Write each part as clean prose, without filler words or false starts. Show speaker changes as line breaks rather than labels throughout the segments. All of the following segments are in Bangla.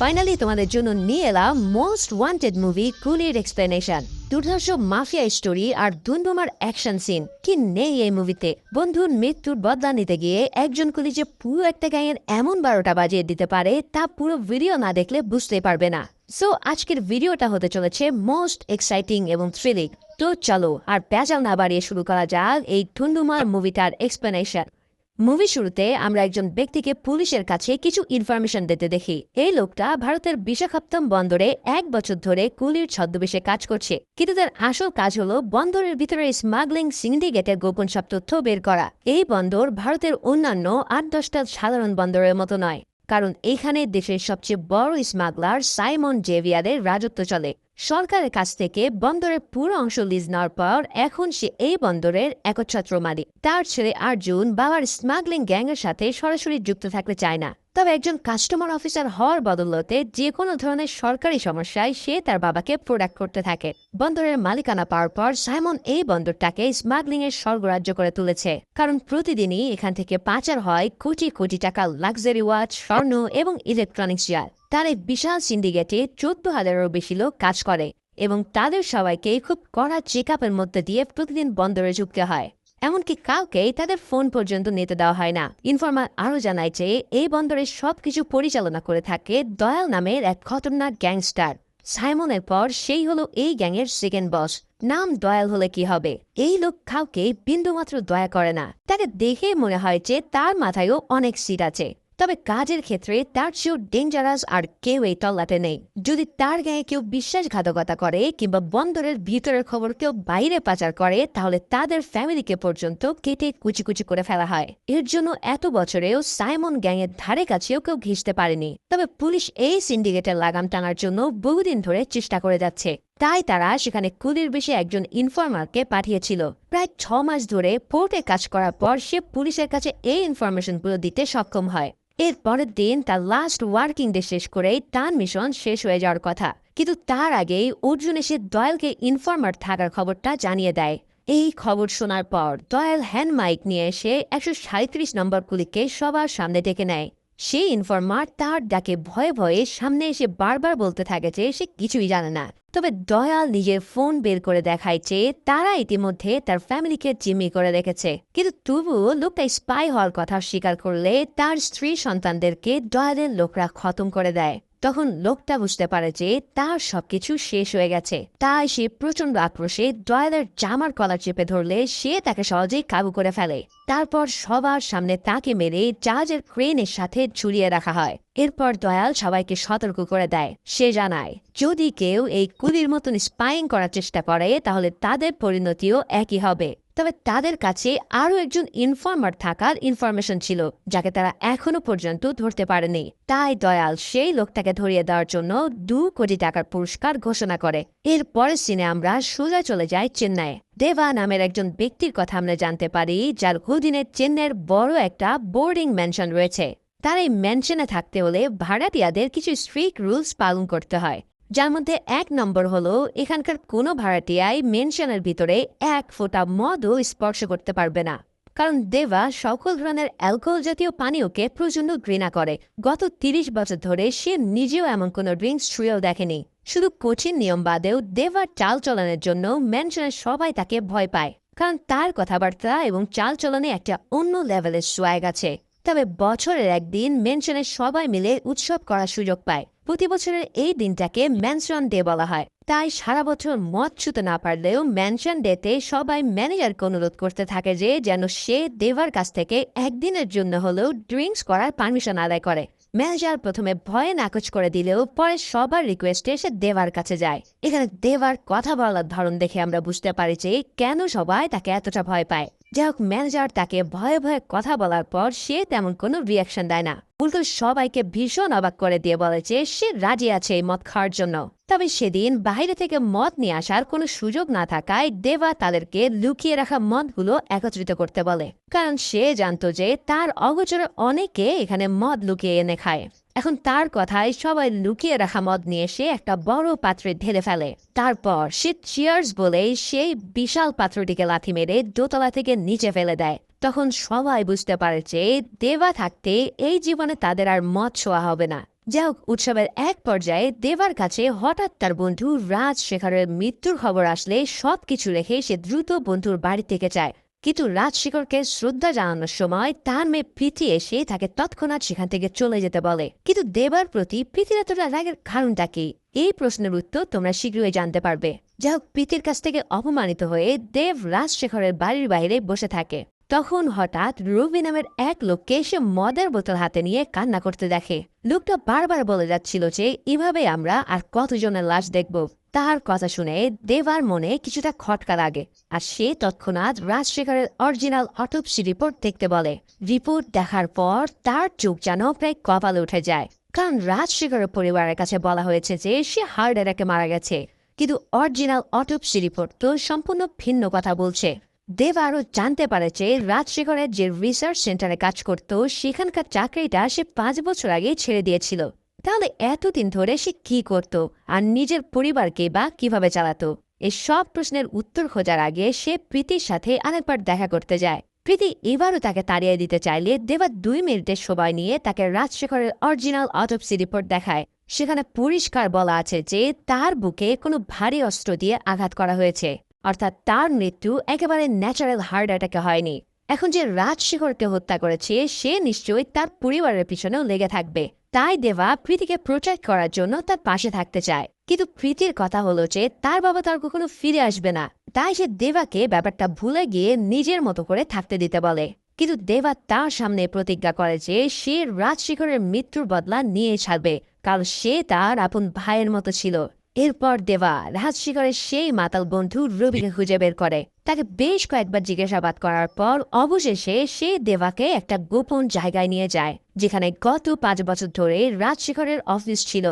ফাইনালি তোমাদের জন্য নিয়ে এলাম মোস্ট ওয়ান্টেড মুভি কুলির এক্সপ্লেনেশন। দুর্ধর্ষ মাফিয়া স্টোরি আর ধুমধুমার অ্যাকশন সিন কি নেই এই মুভিতে। বন্ধুর মৃত্যুর বদলা নিতে গিয়ে একজন কুলি যে পুরো একটা গ্যাংয়ের এমন 12টা বাজিয়ে দিতে পারে তা পুরো ভিডিও না দেখলে বুঝতে পারবে না। সো আজকের ভিডিওটা হতে চলেছে মোস্ট এক্সাইটিং এবং থ্রিলিং। তো চলো আর প্যাচাল না বাড়িয়ে শুরু করা যাক এই ধুমধুমার মুভিটার এক্সপ্লেনেশন। মুভি শুরুতে আমরা একজন ব্যক্তিকে পুলিশের কাছে কিছু ইনফরমেশন দিতে দেখি। এই লোকটা ভারতের বিশাখাপত্তনম বন্দরে 1 বছর ধরে কুলির ছদ্মবেশে কাজ করছে, কিন্তু তার আসল কাজ হলো বন্দরের ভিতরে স্মাগলিং সিন্ডিকেটের গোপন সব তথ্য বের করা। এই বন্দর ভারতের অন্যান্য 8-10টা সাধারণ বন্দরের মতো নয়, কারণ এখানে দেশের সবচেয়ে বড় স্মাগলার সাইমন জেভিয়ারের রাজত্ব চলে। সরকারের কাছ থেকে বন্দরের পুরো অংশ লিজ নেওয়ার পর এখন সে এই বন্দরের একচ্ছত্র মালিক। তার ছেলে অর্জুন বাবার স্মাগলিং গ্যাংয়ের সাথে সরাসরি যুক্ত থাকতে চায় না, তবে একজন কাস্টমার অফিসার হওয়ার বদলতে যে কোনো ধরনের সরকারি সমস্যায় সে তার বাবাকে প্রোডাক্ট করতে থাকে। বন্দরের মালিকানা পাওয়ার পর সাইমন এই বন্দরটাকে স্মাগলিং এর স্বর্গরাজ্য করে তুলেছে, কারণ প্রতিদিনই এখান থেকে পাচার হয় কোটি কোটি টাকা লাক্সারি ওয়াচ, স্বর্ণ এবং ইলেকট্রনিক্স জাল। তার এই বিশাল সিন্ডিকেটে 14,000-এরও বেশি লোক কাজ করে এবং তাদের সবাইকে খুব কড়া চেক আপের মধ্যে দিয়ে প্রতিদিন বন্দরে যুক্ত হয়। এমনকি কাউকেই তাদের ফোন পর্যন্ত নিতে দেওয়া হয় না। ইনফরমার আরও জানায় যে এই বন্দরে সবকিছু পরিচালনা করে থাকে দয়াল নামের এক খতরনাক গ্যাংস্টার। সাইমনের পর সেই হলো এই গ্যাংয়ের সেকেন্ড বস। নাম দয়াল হলে কি হবে, এই লোক কাউকে বিন্দুমাত্র দয়া করে না। তাকে দেখে মনে হয় যে তার মাথায়ও অনেক সিট আছে, তবে কাজের ক্ষেত্রে তার চেয়েও ডেঞ্জারাস আর কেউ এই তল্লাটে নেই। যদি তার গায়ে কেউ বিশ্বাসঘাতকতা করে কিংবা বন্দরের ভিতরের খবর কেউ বাইরে পাচার করে, তাহলে তাদের ফ্যামিলিকে পর্যন্ত কেটে কুচি কুচি করে ফেলা হয়। এর জন্য এত বছরেও সাইমন গ্যাংয়ের ধারে কাছেও কেউ ঘিসতে পারেনি। তবে পুলিশ এই সিন্ডিকেটের লাগাম টানার জন্য বহুদিন ধরে চেষ্টা করে যাচ্ছে, তাই তারা সেখানে কুলির বেশি একজন ইনফরমারকে পাঠিয়েছিল। প্রায় 6 মাস ধরে পোর্টে কাজ করার পর সে পুলিশের কাছে এই ইনফরমেশনগুলো দিতে সক্ষম হয়। এর পরের দিন তার লাস্ট ওয়ার্কিং ডে শেষ করেই তার মিশন শেষ হয়ে যাওয়ার কথা, কিন্তু তার আগেই অর্জুন এসে দয়ালকে ইনফরমার থাকার খবরটা জানিয়ে দেয়। এই খবর শোনার পর দয়াল হ্যান্ড মাইক নিয়ে এসে 137 নম্বর কুলিকে সবার সামনে ডেকে নেয়। সেই ইনফরমার তার ডাকে ভয়ে ভয়ে সামনে এসে বারবার বলতে থাকে যে সে কিছুই জানে না। তবে দয়াল নিজের ফোন বের করে দেখায় যে তারা ইতিমধ্যে তার ফ্যামিলিকে জিম্মি করে রেখেছে, কিন্তু তবুও লোকটা স্পাই হওয়ার কথা স্বীকার করলে তার স্ত্রী সন্তানদেরকে দয়ালের লোকরা খতম করে দেয়। তখন লোকটা বুঝতে পারে যে তার সবকিছু শেষ হয়ে গেছে, তাই সে প্রচন্ড আক্রোশে দয়ালের জামার কলার চেপে ধরলে সে তাকে সহজেই কাবু করে ফেলে। তারপর সবার সামনে তাকে মেরে জাহাজের ক্রেনের সাথে ঝুলিয়ে রাখা হয়। এরপর দয়াল সবাইকে সতর্ক করে দেয়। সে জানায় যদি কেউ এই কুলির মতন স্পাইং করার চেষ্টা করে তাহলে তাদের পরিণতিও একই হবে। তবে তাদের কাছে আরও একজন ইনফরমার থাকার ইনফরমেশন ছিল, যাকে তারা এখনো পর্যন্ত ধরতে পারেনি। তাই দয়াল সেই লোকটাকে ধরিয়ে দেওয়ার জন্য 2 কোটি টাকার পুরস্কার ঘোষণা করে। এর পরের সিনে আমরা সোজা চলে যাই চেন্নাইয়ে। দেবা নামের একজন ব্যক্তির কথা আমরা জানতে পারি, যার অধীনে চেন্নাইয়ের বড় একটা বোর্ডিং ম্যানশন রয়েছে। তার এই ম্যানশনে থাকতে হলে ভাড়াটিয়াদের কিছু স্ট্রিক্ট রুলস পালন করতে হয়, যার মধ্যে 1 নম্বর হলো এখানকার কোনো ভাড়াটিয়াই মেনশনের ভিতরে 1 ফোঁটা মদও স্পর্শ করতে পারবে না, কারণ দেবা সকল ধরনের অ্যালকোহল জাতীয় পানীয়কে প্রচণ্ড ঘৃণা করে। গত 30 বছর ধরে সে নিজেও এমন কোনো ড্রিঙ্কস ছুঁয়েও দেখেনি। শুধু কঠিন নিয়ম বাদেও দেবার চালচলনের জন্য মেনশনের সবাই তাকে ভয় পায়, কারণ তার কথাবার্তা এবং চালচলনে একটা অন্য লেভেলের সোয়াগ আছে। তবে বছরের একদিন মেনশনের সবাই মিলে উৎসব করার সুযোগ পায়। প্রতি বছরের এই দিনটাকে ম্যানশন ডে বলা হয়। তাই সারা বছর মদ ছুতে না পারলেও ম্যানশন ডেতে সবাই ম্যানেজারকে অনুরোধ করতে থাকে যে যেন সে দেবার কাছ থেকে একদিনের জন্য হলেও ড্রিঙ্কস করার পারমিশন আদায় করে। ম্যানেজার প্রথমে ভয়ে নাকচ করে দিলেও পরে সবার রিকোয়েস্টে সে দেবার কাছে যায়। এখানে দেবার কথা বলার ধরন দেখে আমরা বুঝতে পারি যে কেন সবাই তাকে এতটা ভয় পায়। যাই হোক, ম্যানেজার তাকে ভয়ে ভয়ে কথা বলার পর সে তেমন কোনো রিয়াকশন দেয় না, উল্টো সবাইকে ভীষণ অবাক করে দিয়ে বলে যে সে রাজি আছে এই মদ খাওয়ার জন্য। তবে সেদিন বাইরে থেকে মদ নিয়ে আসার কোনো সুযোগ না থাকায় দেবা তাদেরকে লুকিয়ে রাখা মদগুলো একত্রিত করতে বলে, কারণ সে জানতো যে তার অগোচরে অনেকে এখানে মদ লুকিয়ে এনে খায়। এখন তার কথায় সবাই লুকিয়ে রাখা মদ নিয়ে সে একটা বড় পাত্রে ঢেলে ফেলে। তারপর সে চিয়ার্স বলে সেই বিশাল পাত্রটিকে লাথি মেরে দোতলা থেকে নিচে ফেলে দেয়। তখন সবাই বুঝতে পারে যে দেবা থাকতে এই জীবনে তাদের আর মদ ছোঁয়া হবে না। যাই হোক, উৎসবের এক পর্যায়ে দেবার কাছে হঠাৎ তার বন্ধু রাজশেখরের মৃত্যুর খবর আসলে সবকিছু রেখে সে দ্রুত বন্ধুর বাড়ি থেকে যায়। কিন্তু রাজশেখরকে শ্রদ্ধা জানানোর সময় তার মেয়ে প্রীতি এসে তাকে তৎক্ষণাৎ সেখান থেকে চলে যেতে বলে। কিন্তু দেবার প্রতি প্রীতির এতটা রাগের কারণটা কি, এই প্রশ্নের উত্তর তোমরা শীঘ্রই জানতে পারবে। যাই হোক, প্রীতির কাছ থেকে অপমানিত হয়ে দেব রাজশেখরের বাড়ির বাইরে বসে থাকে। তখন হঠাৎ রবি নামের এক লোককে সে মদের বোতল হাতে নিয়ে কান্না করতে দেখে। লোকটা বারবার বলে যাচ্ছিল যে এভাবে আমরা আর কতজনের লাশ দেখব। তার কথা শুনে দেবার মনে কিছুটা খটকা লাগে, আর সে তৎক্ষণাৎ রাজশেখরের অরিজিনাল অটোপসি রিপোর্ট দেখতে বলে। রিপোর্ট দেখার পর তার চোখ যেন প্রায় কপালে উঠে যায়, কারণ রাজশেখরের পরিবারের কাছে বলা হয়েছে যে সে হার্ট অ্যাটাকে মারা গেছে, কিন্তু অরিজিনাল অটোপসি রিপোর্ট তো সম্পূর্ণ ভিন্ন কথা বলছে। দেব আরও জানতে পারে যে রাজশেখরের যে রিসার্চ সেন্টারে কাজ করত সেখানকার চাকরিটা সে 5 বছর আগে ছেড়ে দিয়েছিল। তাহলে এতদিন ধরে সে কি করত আর নিজের পরিবারকে বা কিভাবে চালাতো? এই সব প্রশ্নের উত্তর খোঁজার আগে সে প্রীতির সাথে আরেকবার দেখা করতে যায়। প্রীতি এবারও তাকে তাড়িয়ে দিতে চাইলে দেবা 2 মিনিটের সময় নিয়ে তাকে রাজশেখরের অরিজিনাল অটোপসি রিপোর্ট দেখায়। সেখানে পরিষ্কার বলা আছে যে তার বুকে কোনো ভারী অস্ত্র দিয়ে আঘাত করা হয়েছে, অর্থাৎ তার মৃত্যু একেবারে ন্যাচারাল হার্ট অ্যাটাকে হয়নি। এখন যে রাজশেখরকে হত্যা করেছে সে নিশ্চয়ই তার পরিবারের পিছনেও লেগে থাকবে। তাই দেবা প্রীতিকে প্রোটেক্ট করার জন্য তার পাশে থাকতে চায়। কিন্তু প্রীতির কথা হলো যে তার বাবা তার কখনো ফিরে আসবে না, তাই সে দেবাকে ব্যাপারটা ভুলে গিয়ে নিজের মতো করে থাকতে দিতে বলে। কিন্তু দেবা তার সামনে প্রতিজ্ঞা করে যে সে রাজশেখরের মৃত্যুর বদলা নিয়ে ছাড়বে, কারণ সে তার আপন ভাইয়ের মতো ছিল। এরপর দেবা রাজশেখরের সেই মাতাল বন্ধু রবিকে খুঁজে বের করে। তাকে বেশ কয়েকবার জিজ্ঞাসাবাদ করার পর অবশেষে সে দেবাকে একটা গোপন জায়গায় নিয়ে যায়, যেখানে গত 5 বছর ধরে রাজশেখরের অফিস ছিল।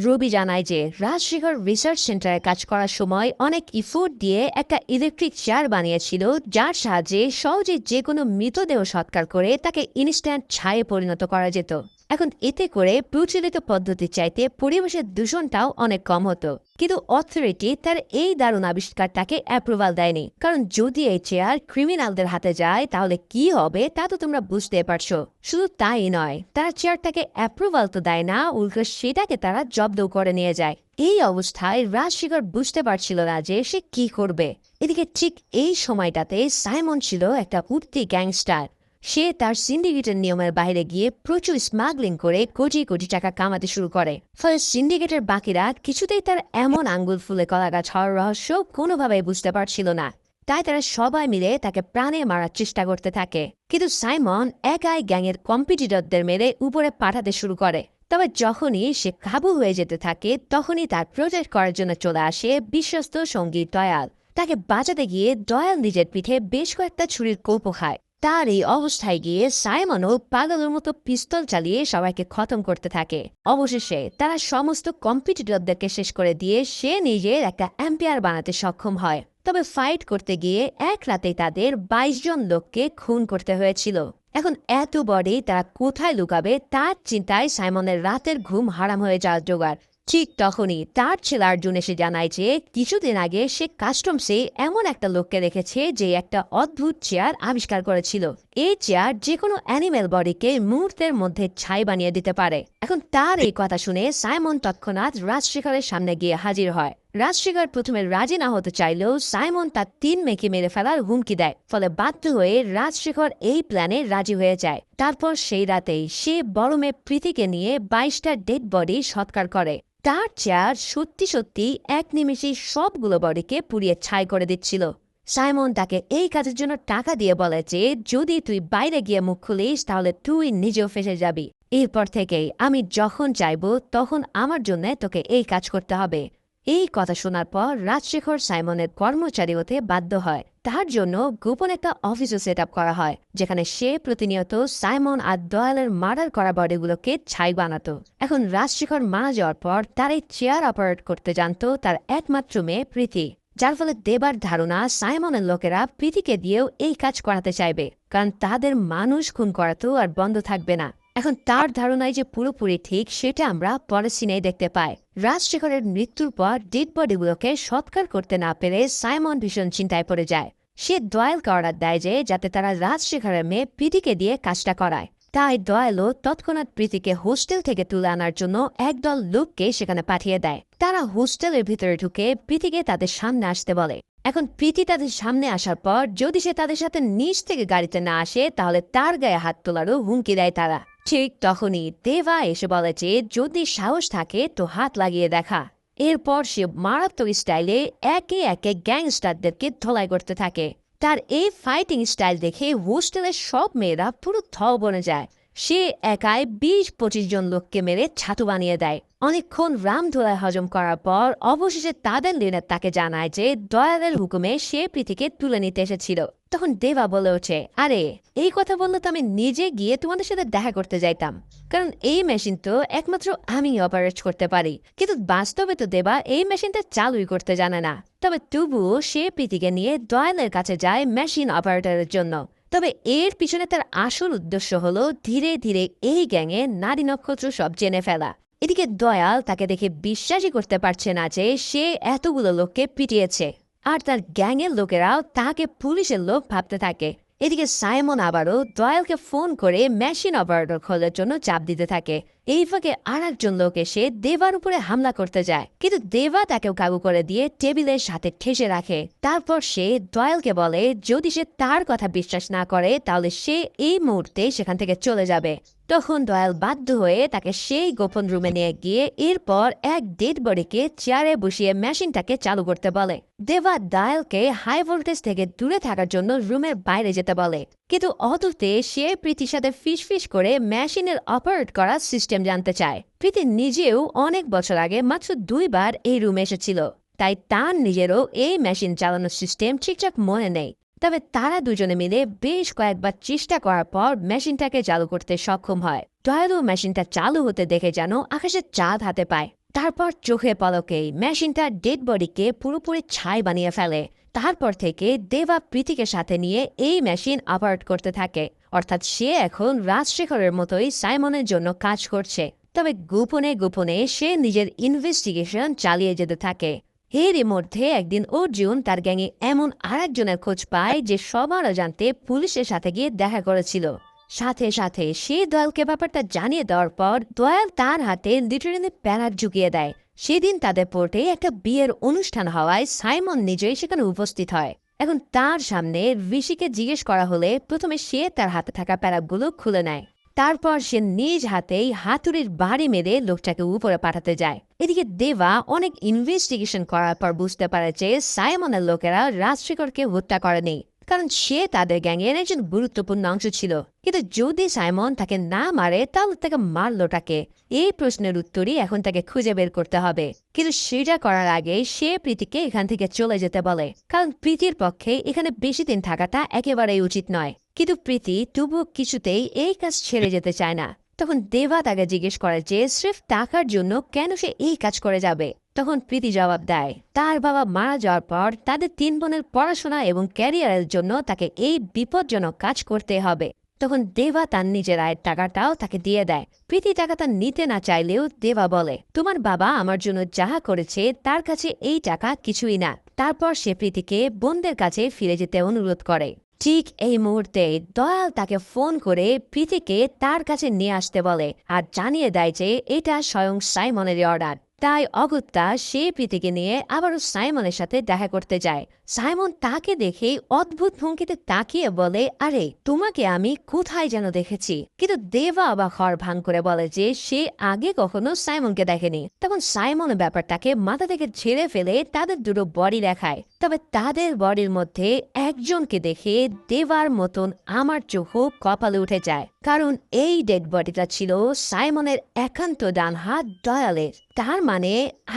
রবি জানায় যে রাজশেখর রিসার্চ সেন্টারে কাজ করার সময় অনেক ইফোর্ট দিয়ে একটা ইলেকট্রিক চেয়ার বানিয়েছিল, যার সাহায্যে সহজে যে কোনো মৃতদেহ সৎকার করে তাকে ইনস্ট্যান্ট ছায়ে পরিণত করা যেত। এখন এতে করে প্রচলিত পদ্ধতির চাইতে পরিবেশের দূষণটাও অনেক কম হতো। কিন্তু অথরিটি তার এই দারুণ আবিষ্কারটাকে অ্যাপ্রুভাল দেয়নি, কারণ যদি এই চেয়ার ক্রিমিনালদের হাতে যায় তাহলে কি হবে তা তো তোমরা বুঝতে পারছো। শুধু তাই নয়, তারা চেয়ারটাকে অ্যাপ্রুভাল তো দেয় না, উল্টো সেটাকে তারা জব্দ করে নিয়ে যায়। এই অবস্থায় রাজশেখর বুঝতে পারছিল না যে সে কি করবে। এদিকে ঠিক এই সময়টাতে সাইমন ছিল একটা উঠতি গ্যাংস্টার। সে তার সিন্ডিকেটের নিয়মের বাইরে গিয়ে প্রচুর স্মাগলিং করে কোটি কোটি টাকা কামাতে শুরু করে। ফলে সিন্ডিকেটের বাকিরা কিছুতেই তার এমন আঙ্গুল ফুলে কলা গাছ হওয়ার রহস্য কোনোভাবেই বুঝতে পারছিল না। তাই তারা সবাই মিলে তাকে প্রাণে মারার চেষ্টা করতে থাকে। কিন্তু সাইমন একাই গ্যাংয়ের কম্পিটিটরদের মেরে উপরে পাঠাতে শুরু করে। তবে যখনই সে কাবু হয়ে যেতে থাকে তখনই তার প্রজেক্ট করার জন্য চলে আসে বিশ্বস্ত সঙ্গী দয়াল। তাকে বাঁচাতে গিয়ে দয়াল নিজের পিঠে বেশ কয়েকটা ছুরির কোপও খায়। তার এই অবস্থায় গিয়ে সাইমনও পাগলের মতো পিস্তল চালিয়ে সবাইকে খতম করতে থাকে। অবশেষে তারা সমস্ত কম্পিটিটরদেরকে শেষ করে দিয়ে সে নিজের একটা এম্পায়ার বানাতে সক্ষম হয়। তবে ফাইট করতে গিয়ে এক রাতেই তাদের 22 জন লোককে খুন করতে হয়েছিল। এখন এত বড়ি তারা কোথায় লুকাবে তার চিন্তায় সাইমনের রাতের ঘুম হারাম হয়ে যাওয়ার জোগাড়। ঠিক তখনই তার ছেলে অর্জুন এসে জানায় যে কিছুদিন আগে সে কাস্টমসে এমন একটা লোককে দেখেছে যে একটা অদ্ভুত চেয়ার আবিষ্কার করেছিল। এই চেয়ার যে কোনো অ্যানিমেল বডিকে মুহূর্তের মধ্যে ছাই বানিয়ে দিতে পারে। এখন তার এই কথা শুনে সাইমন তৎক্ষণাৎ রাজশেখরের সামনে গিয়ে হাজির হয়। রাজশেখর প্রথমে রাজি না হতে চাইলেও সাইমন তার 3 মেয়েকে মেরে ফেলার হুমকি দেয়। ফলে বাধ্য হয়ে রাজশেখর এই প্ল্যানে রাজি হয়ে যায়। তারপর সেই রাতেই সে বড় মেয়ে প্রীতিকে নিয়ে 22টা ডেড বডি সৎকার করে। তার চেয়ার সত্যি সত্যি এক নিমেষেই সবগুলো বডিকে পুড়িয়ে ছাই করে দিচ্ছিল। সাইমন তাকে এই কাজের জন্য টাকা দিয়ে বলে যে যদি তুই বাইরে গিয়ে মুখ খুলিস তাহলে তুই নিজেও ফেসে যাবি। এরপর থেকেই আমি যখন চাইবো তখন আমার জন্য তোকে এই কাজ করতে হবে। এই কথা শোনার পর রাজশেখর সাইমনের কর্মচারী হতে বাধ্য হয়। তার জন্য গোপন একটা অফিসও সেট আপ করা হয়, যেখানে সে প্রতিনিয়ত সাইমন আর দয়ালের মার্ডার করা বডিগুলোকে ছাই বানাতো। এখন রাজশেখর মারা যাওয়ার পর তার এই চেয়ার অপারেট করতে জানত তার একমাত্র মেয়ে প্রীতি, যার ফলে দেবার ধারণা সাইমনের লোকেরা প্রীতিকে দিয়েও এই কাজ করাতে চাইবে, কারণ তাদের মানুষ খুন করা তো আর বন্ধ থাকবে না। এখন তার ধারণায় যে পুরোপুরি ঠিক সেটা আমরা পরের সিনেই দেখতে পাই। রাজশেখরের মৃত্যুর পর ডেড বডিগুলোকে সৎকার করতে না পেরে সাইমন ভীষণ চিন্তায় পড়ে যায়। সে দয়ালকে অর্ডার দেয় যে যাতে তারা রাজশেখরের মেয়ে প্রীতিকে দিয়ে কাজটা করায়। তাই দয়ালও তৎক্ষণাৎ প্রীতিকে হোস্টেল থেকে তুলে আনার জন্য একদল লোককে সেখানে পাঠিয়ে দেয়। তারা হোস্টেলের ভিতরে ঢুকে প্রীতিকে তাদের সামনে আসতে বলে। এখন প্রীতি তাদের সামনে আসার পর যদি সে তাদের সাথে নিচ থেকে গাড়িতে না আসে তাহলে তার গায়ে হাত তোলারও হুমকি দেয় তারা। ঠিক তখনই দেবা এসে বলে যে যদি সাহস থাকে তো হাত লাগিয়ে দেখা। এরপর সে মারাত্মক স্টাইলে একে একে গ্যাংস্টারদেরকে ধোলাই করতে থাকে। তার এই ফাইটিং স্টাইল দেখে হোস্টেলের সব মেয়েরা পুরো থ বনে যায়। সে একাই ২০-২৫ জন লোককে মেরে ছাতু বানিয়ে দেয়। অনেকক্ষণ রামধোলাই হজম করার পর অবশেষে তাদের লিডার তাকে জানায় যে দয়ালের হুকুমে সে প্রীতিকে তুলে নিতে এসেছিল। তখন দেবা বলে ওঠে, আরে এই কথা বললে তো আমি নিজে গিয়ে তোমাদের সাথে দেখা করতে যাইতাম, কারণ এই মেশিন তো একমাত্র আমি অপারেট করতে পারি। কিন্তু বাস্তবে তো দেবা এই মেশিনটা চালুই করতে জানে না। তবে তবুও সে প্রীতিকে নিয়ে দয়ালের কাছে যায় মেশিন অপারেটরের জন্য। তবে এর পিছনে তার আসল উদ্দেশ্য হলো ধীরে ধীরে এই গ্যাংয়ে নারী নক্ষত্র সব জেনে ফেলা। এদিকে দয়াল তাকে দেখে বিশ্বাসই করতে পারছে না যে সে এতগুলো লোককে পিটিয়েছে, আর তার গ্যাংয়ের লোকেরাও তাকে পুলিশের লোক ভাবতে থাকে। এদিকে সাইমন আবারও দয়ালকে ফোন করে মেশিন অপারেটর খোঁজার জন্য চাপ দিতে থাকে। এই ফাঁকে আর একজন লোক এসে দেবার উপরে হামলা করতে যায়, কিন্তু দেবা তাকেও কাবু করে দিয়ে টেবিলের সাথে ঠেসে রাখে। তারপর সে দয়ালকে বলে যদি সে তার কথা বিশ্বাস না করে তাহলে সে এই মুহূর্তে সেখান থেকে চলে যাবে। তখন দয়াল বাধ্য হয়ে তাকে সেই গোপন রুমে নিয়ে গিয়ে এরপর এক ডেড বডিকে চেয়ারে বসিয়ে মেশিনটাকে চালু করতে বলে। দেবা দয়ালকে হাই ভোল্টেজ থেকে দূরে থাকার জন্য রুমের বাইরে যেতে বলে, কিন্তু অদূরে সে প্রীতির সাথে ফিস করে মেশিনের অপারেট করা সিস্টেম জানতে চায়। প্রীতি নিজেও অনেক বছর আগে মাত্র ২ বার এই রুমে এসেছিল, তাই তার নিজেরও এই মেশিন চালানোর সিস্টেম ঠিকঠাক মনে নেই। তবে তারা দুজনে মিলে বেশ কয়েকবার চেষ্টা করার পর মেশিনটাকে চালু করতে সক্ষম হয়। দয়ালু মেশিনটা চালু হতে দেখে যেন আকাশে চাঁদ হাতে পায়। তারপর চোখে পলকেই মেশিনটা ডেড বডিকে পুরোপুরি ছাই বানিয়ে ফেলে। তারপর থেকে দেবা প্রীতিকে সাথে নিয়ে এই মেশিন অপারেট করতে থাকে, অর্থাৎ সে এখন রাজশেখরের মতোই সাইমনের জন্য কাজ করছে। তবে গোপনে গোপনে সে নিজের ইনভেস্টিগেশন চালিয়ে যেতে থাকে। এরই মধ্যে একদিন অর্জুন তার গ্যাংয়ে এমন আরেকজনের খোঁজ পায় যে সবার জানতে পুলিশের সাথে গিয়ে দেখা করেছিল। সাথে সাথে সে দয়ালকে ব্যাপারটা জানিয়ে দেওয়ার পর দয়াল তার হাতে লিটারেলি প্যারাক ঝুঁকিয়ে দেয়। সেদিন তাদের পোর্টে একটা বিয়ের অনুষ্ঠান হওয়ায় সাইমন নিজেই সেখানে উপস্থিত হয়। এখন তার সামনে ঋষিকে জিজ্ঞেস করা হলে প্রথমে সে তার হাতে থাকা প্যারাকগুলো খুলে নেয়। তারপর সে নিজ হাতেই হাতুড়ির বাড়ি মেরে লোকটাকে উপরে পাঠাতে যায়। এদিকে দেবা অনেক ইনভেস্টিগেশন করার পর বুঝতে পারে যে সাইমনের লোকেরা রাজশেখরকে হত্যা করেনি, কারণ সে তাদের গ্যাংয়ের একজন গুরুত্বপূর্ণ অংশ ছিল। কিন্তু যদি সাইমন তাকে না মারে তাহলে তাকে মারলোটাকে? এই প্রশ্নের উত্তরই এখন তাকে খুঁজে বের করতে হবে। কিন্তু সেটা করার আগে সে প্রীতিকে এখান থেকে চলে যেতে বলে, কারণ প্রীতির পক্ষে এখানে বেশি দিন থাকাটা একেবারেই উচিত নয়। কিন্তু প্রীতি তবুও কিছুতেই এই কাজ ছেড়ে যেতে চায় না। তখন দেবা তাকে জিজ্ঞেস করে যে স্রেফ টাকার জন্য কেন সে এই কাজ করে যাবে। তখন প্রীতি জবাব দেয় তার বাবা মারা যাওয়ার পর তাদের ৩ বোনের পড়াশোনা এবং ক্যারিয়ারের জন্য তাকে এই বিপজ্জনক কাজ করতে হবে। তখন দেবা তার নিজের আয়ের টাকাটাও তাকে দিয়ে দেয়। প্রীতি টাকাটা নিতে না চাইলেও দেবা বলে তোমার বাবা আমার জন্য যাহা করেছে তার কাছে এই টাকা কিছুই না। তারপর সে প্রীতিকে বোনদের কাছে ফিরে যেতে অনুরোধ করে। ঠিক এই মুহূর্তে দয়াল তাকে ফোন করে প্রীতিকে তার কাছে নিয়ে আসতে বলে আর জানিয়ে দেয় যে এটা স্বয়ং সাইমনেরই অর্ডার। তাই অগত্যা সে প্রীতিকে নিয়ে আবারও সাইমনের সাথে দেখা করতে যায়। সাইমন তাকে দেখে অদ্ভুত ভঙ্গিতে তাকিয়ে বলে আরে তোমাকে আমি কোথায় যেন দেখেছি। কিন্তু দেবা অবাক হওয়ার ভান করে বলে যে সে আগে কখনো সাইমনকে দেখেনি। তখন সাইমন ব্যাপারটাকে মাথা থেকে ঝেড়ে ফেলে তাদের দুটো বডি দেখায়। তবে তাদের বডির মধ্যে একজনকে দেখে দেবার মতন আমার চোখও কপালে উঠে যায়, কারণ এই ডেড বডিটা ছিল সাইমনের একান্ত ডান হাত দয়ালের। তার মানে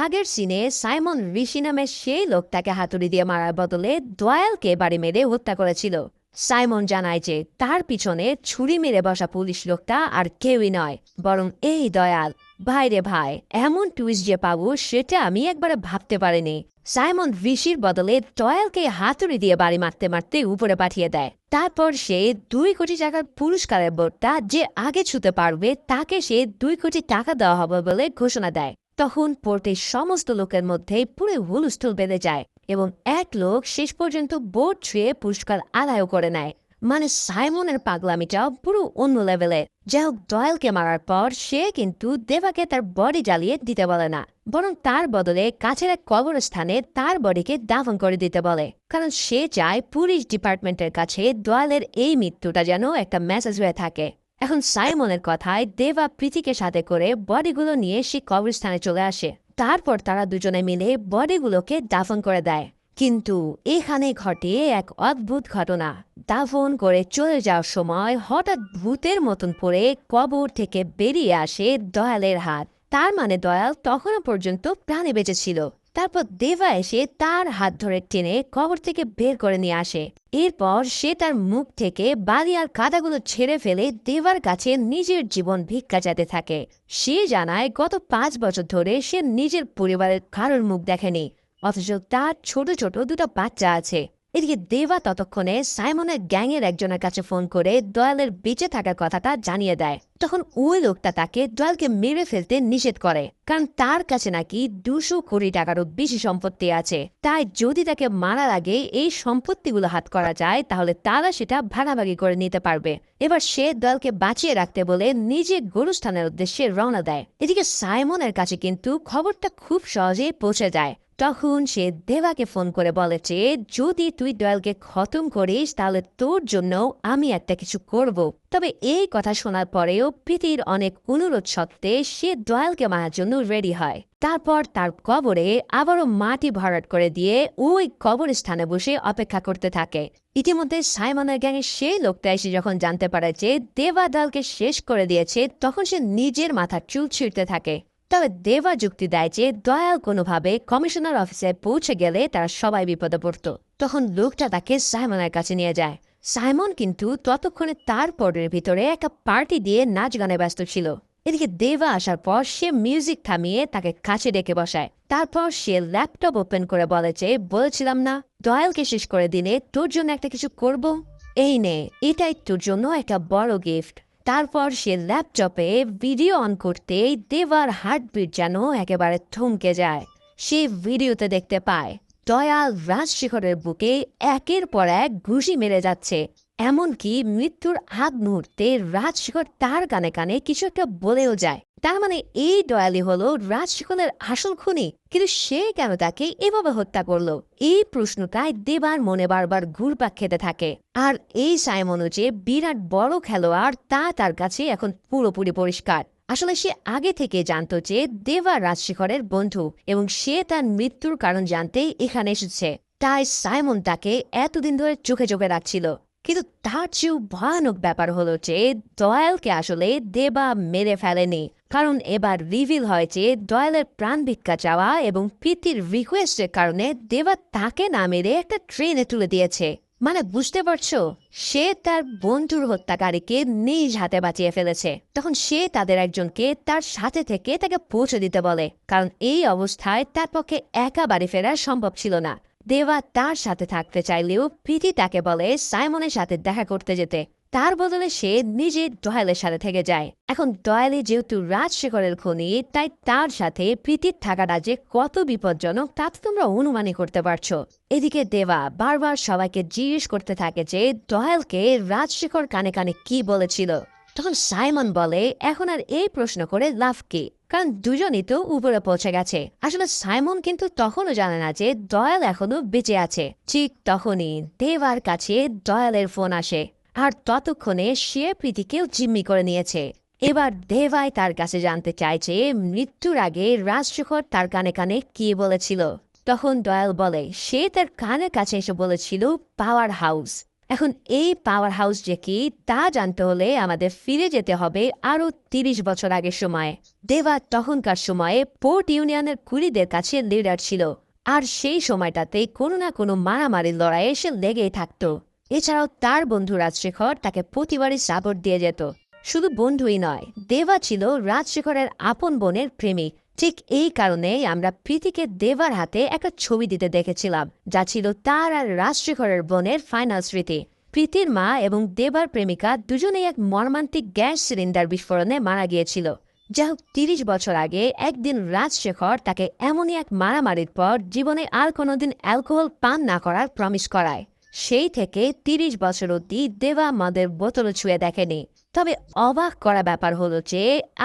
আগের সিনে সাইমন ঋষি নামে সেই লোকটাকে হাতুড়ি দিয়ে মারার বদলে দয়ালকে বাড়ি মেরে হত্যা করেছিল। সাইমন জানায় যে তার পিছনে ছুরি মেরে বসা পুলিশ লোকটা আর কেউই নয়, বরং এই দয়াল। ভাইরে ভাই, এমন টুইস্ট যে পাবো সেটা আমি একবারে ভাবতে পারিনি। সাইমন ঋষির বদলে দয়ালকে হাতুড়ি দিয়ে বাড়ি মারতে মারতে উপরে পাঠিয়ে দেয়। তারপর সে ২ কোটি টাকার পুরস্কারের বোর্ডটা যে আগে ছুতে পারবে তাকে সে ২ কোটি টাকা দেওয়া হবে বলে ঘোষণা দেয়। তখন পোর্টের সমস্ত লোকের মধ্যে পুরো হুলস্থুল বেঁধে যায় এবং এক লোক শেষ পর্যন্ত বোর্ড ছুঁয়ে পুরস্কার আদায় করে নেয়। মানে সাইমনের পাগলামিটা পুরো অন্য লেভেলের। যাই হোক, ডয়েলকে মারার পর সে কিন্তু দেবাকে তার বডি জ্বালিয়ে দিতে বলে না, বরং তার বদলে কাছের এক কবরস্থানে তার বডিকে দাফন করে দিতে বলে, কারণ সে চায় পুলিশ ডিপার্টমেন্টের কাছে ডয়েলের এই মৃত্যুটা যেন একটা মেসেজ হয়ে থাকে। এখন সাইমনের কথায় দেবা প্রীতিকে সাথে করে বডিগুলো নিয়ে সে কবরস্থানে চলে আসে। তারপর তারা দুজনে মিলে বডিগুলোকে দাফন করে দেয়। কিন্তু এখানে ঘটে এক অদ্ভুত ঘটনা। দাফন করে চলে যাওয়ার সময় হঠাৎ ভূতের মতন পড়ে কবর থেকে বেরিয়ে আসে দয়ালের হাত। তার মানে দয়াল তখনও পর্যন্ত প্রাণে বেঁচে ছিল। তারপর দেবা এসে তার হাত ধরে টেনে কবর থেকে বের করে নিয়ে আসে। এরপর সে তার মুখ থেকে বালি আর কাদাগুলো ছেড়ে ফেলে দেবার কাছে নিজের জীবন ভিক্ষা চাইতে থাকে। সে জানায় গত 5 বছর ধরে সে নিজের পরিবারের কারোর মুখ দেখেনি, অথচ তার ছোট ছোট দুটো বাচ্চা আছে। এদিকে দেবা ততক্ষণে সাইমনের গ্যাংয়ের একজনের কাছে ফোন করে দয়ালের বেঁচে থাকার কথাটা জানিয়ে দেয়। তখন ওই লোকটা তাকে দয়ালকে মেরে ফেলতে নিষেধ করে, কারণ তার কাছে নাকি 200 কোটি টাকারও বেশি সম্পত্তি আছে। তাই যদি তাকে মারার আগে এই সম্পত্তিগুলো হাত করা যায় তাহলে তারা সেটা ভাগাভাগি করে নিতে পারবে। এবার সে দয়ালকে বাঁচিয়ে রাখতে বলে নিজে গোরস্থানের উদ্দেশ্যে রওনা দেয়। এদিকে সাইমনের কাছে কিন্তু খবরটা খুব সহজেই পৌঁছে যায়। তখন সে দেবাকে ফোন করে বলেছে, যদি তুই দয়ালকে খতম করিস তাহলে তোর জন্য আমি একটা কিছু করব। তবে এই কথা শোনার পরেও প্রীতির অনেক অনুরোধ সত্ত্বে সে দয়ালকে মারার জন্য রেডি হয়। তারপর তার কবরে আবারও মাটি ভরাট করে দিয়ে ওই কবরস্থানে বসে অপেক্ষা করতে থাকে। ইতিমধ্যে সাইমনের গ্যাংয়ের সেই লোকটা এসে যখন জানতে পারে যে দেবা দয়ালকে শেষ করে দিয়েছে, তখন সে নিজের মাথার চুল ছিঁড়তে থাকে। তবে দেবা যুক্তি দেয় যে দয়াল কোনোভাবে কমিশনার অফিসে পৌঁছে গেলে তারা সবাই বিপদে পড়ত। তখন লোকটা তাকে সাইমনের কাছে নিয়ে যায়। সাইমন কিন্তু ততক্ষণে তার পরের ভিতরে একটা পার্টি দিয়ে নাচ গানে ব্যস্ত ছিল। এদিকে দেবা আসার পর সে মিউজিক থামিয়ে তাকে কাছে ডেকে বসায়। তারপর সে ল্যাপটপ ওপেন করে বলে যে, বলেছিলাম না দয়ালকে শেষ করে দিলে তোর জন্য একটা কিছু করব, এই নে, এটাই তোর জন্য একটা বড় গিফট। তারপর সে ল্যাপটপে ভিডিও অন করতেই দেবার হার্টবিট যেন একেবারে থমকে যায়। সে ভিডিওতে দেখতে পায় দয়াল রাজশেখরের বুকে একের পর এক ঘুষি মেরে যাচ্ছে। এমনকি মৃত্যুর আগ মুহূর্তে রাজশেখর তার কানে কানে কিছু একটা বলেও যায়। তার মানে এই দয়ালই হলো রাজশেখরের আসল খুনি। কিন্তু সে কেন তাকে এভাবে হত্যা করলো, এই প্রশ্নটাই দেবার মনে বারবার ঘুরপাক খেতে থাকে। আর এই সাইমনও যে বিরাট বড় খেলোয়াড় তা তার কাছে এখন পুরোপুরি পরিষ্কার। আসলে সে আগে থেকে জানতো যে দেবা রাজশেখরের বন্ধু এবং সে তার মৃত্যুর কারণ জানতেই এখানে এসেছে। তাই সাইমন তাকে এতদিন ধরে চোখে চোখে রাখছিল। কিন্তু তার চেয়েও ভয়ানক ব্যাপার হলো যে দয়ালকে আসলে দেবা মেরে ফেলেনি, কারণ এবার রিভিল হয় যে দয়ালের প্রাণ ভিক্ষা চাওয়া এবং প্রীতির রিকোয়েস্টের কারণে দেবা তাকে না মেরে একটা ট্রেনে তুলে দিয়েছে। মানে বুঝতে পারছো, সে তার বন্ধুর হত্যাকারীকে নিজ হাতে বাঁচিয়ে ফেলেছে। তখন সে তাদের একজনকে তার সাথে থেকে তাকে পৌঁছে দিতে বলে, কারণ এই অবস্থায় তার পক্ষে একা বাড়ি ফেরা সম্ভব ছিল না। দেবা তার সাথে থাকতে চাইলেও প্রীতি তাকে বলে সাইমনের সাথে দেখা করতে যেতে। তার বদলে সে নিজে দয়ালের সাথে থেকে যায়। এখন দয়ালে যেহেতু রাজশেখরের খুনি, তাই তার সাথে প্রীতির থাকাটা যে কত বিপজ্জনক তা তো তোমরা অনুমানই করতে পারছো। এদিকে দেবা বারবার সবাইকে জিজ্ঞেস করতে থাকে যে দয়ালকে রাজশেখর কানে কানে কি বলেছিল। তখন সাইমন বলে এখন আর এই প্রশ্ন করে লাভ কি, কারণ দুজনই তো উপরে পৌঁছে গেছে। আসলে সাইমন কিন্তু তখনও জানে না যে দয়াল এখনো বেঁচে আছে। ঠিক তখনই দেবার কাছে দয়ালের ফোন আসে, আর ততক্ষণে সে প্রীতিকেও জিম্মি করে নিয়েছে। এবার দেবাই তার কাছে জানতে চাইছে মৃত্যুর আগে রাজশেখর তার কানে কানে কি বলেছিল। তখন দয়াল বলে সে তার কানের কাছে এসে বলেছিল পাওয়ার হাউস। এখন এই পাওয়ার হাউস যে কি তা জানতে হলে আমাদের ফিরে যেতে হবে আরো 30 বছর আগের সময়ে। দেবা তখনকার সময়ে পোর্ট ইউনিয়নের কুলিদের কাছে লিডার ছিল, আর সেই সময়টাতে কোনো না কোনো মারামারির লড়াইয়ে সে লেগেই থাকতো। এছাড়াও তার বন্ধু রাজশেখর তাকে প্রতিবারই সাপোর্ট দিয়ে যেত। শুধু বন্ধুই নয়, দেবা ছিল রাজশেখরের আপন বোনের প্রেমিক। ঠিক এই কারণেই আমরা প্রীতিকে দেবার হাতে একটা ছবি দিতে দেখেছিলাম, যা ছিল তার আর রাজশেখরের বোনের ফাইনাল স্মৃতি। প্রীতির মা এবং দেবার প্রেমিকা দুজনেই এক মর্মান্তিক গ্যাস সিলিন্ডার বিস্ফোরণে মারা গিয়েছিল। যা হোক, 30 বছর আগে একদিন রাজশেখর তাকে এমনই এক মারামারির পর জীবনে আর কোনোদিন অ্যালকোহল পান না করার প্রমিস করায়। সেই থেকে ৩০ বছর অবধি দেবা মদের বোতল ছুঁয়ে দেখেনি। তবে অবাক করা ব্যাপার হলো যে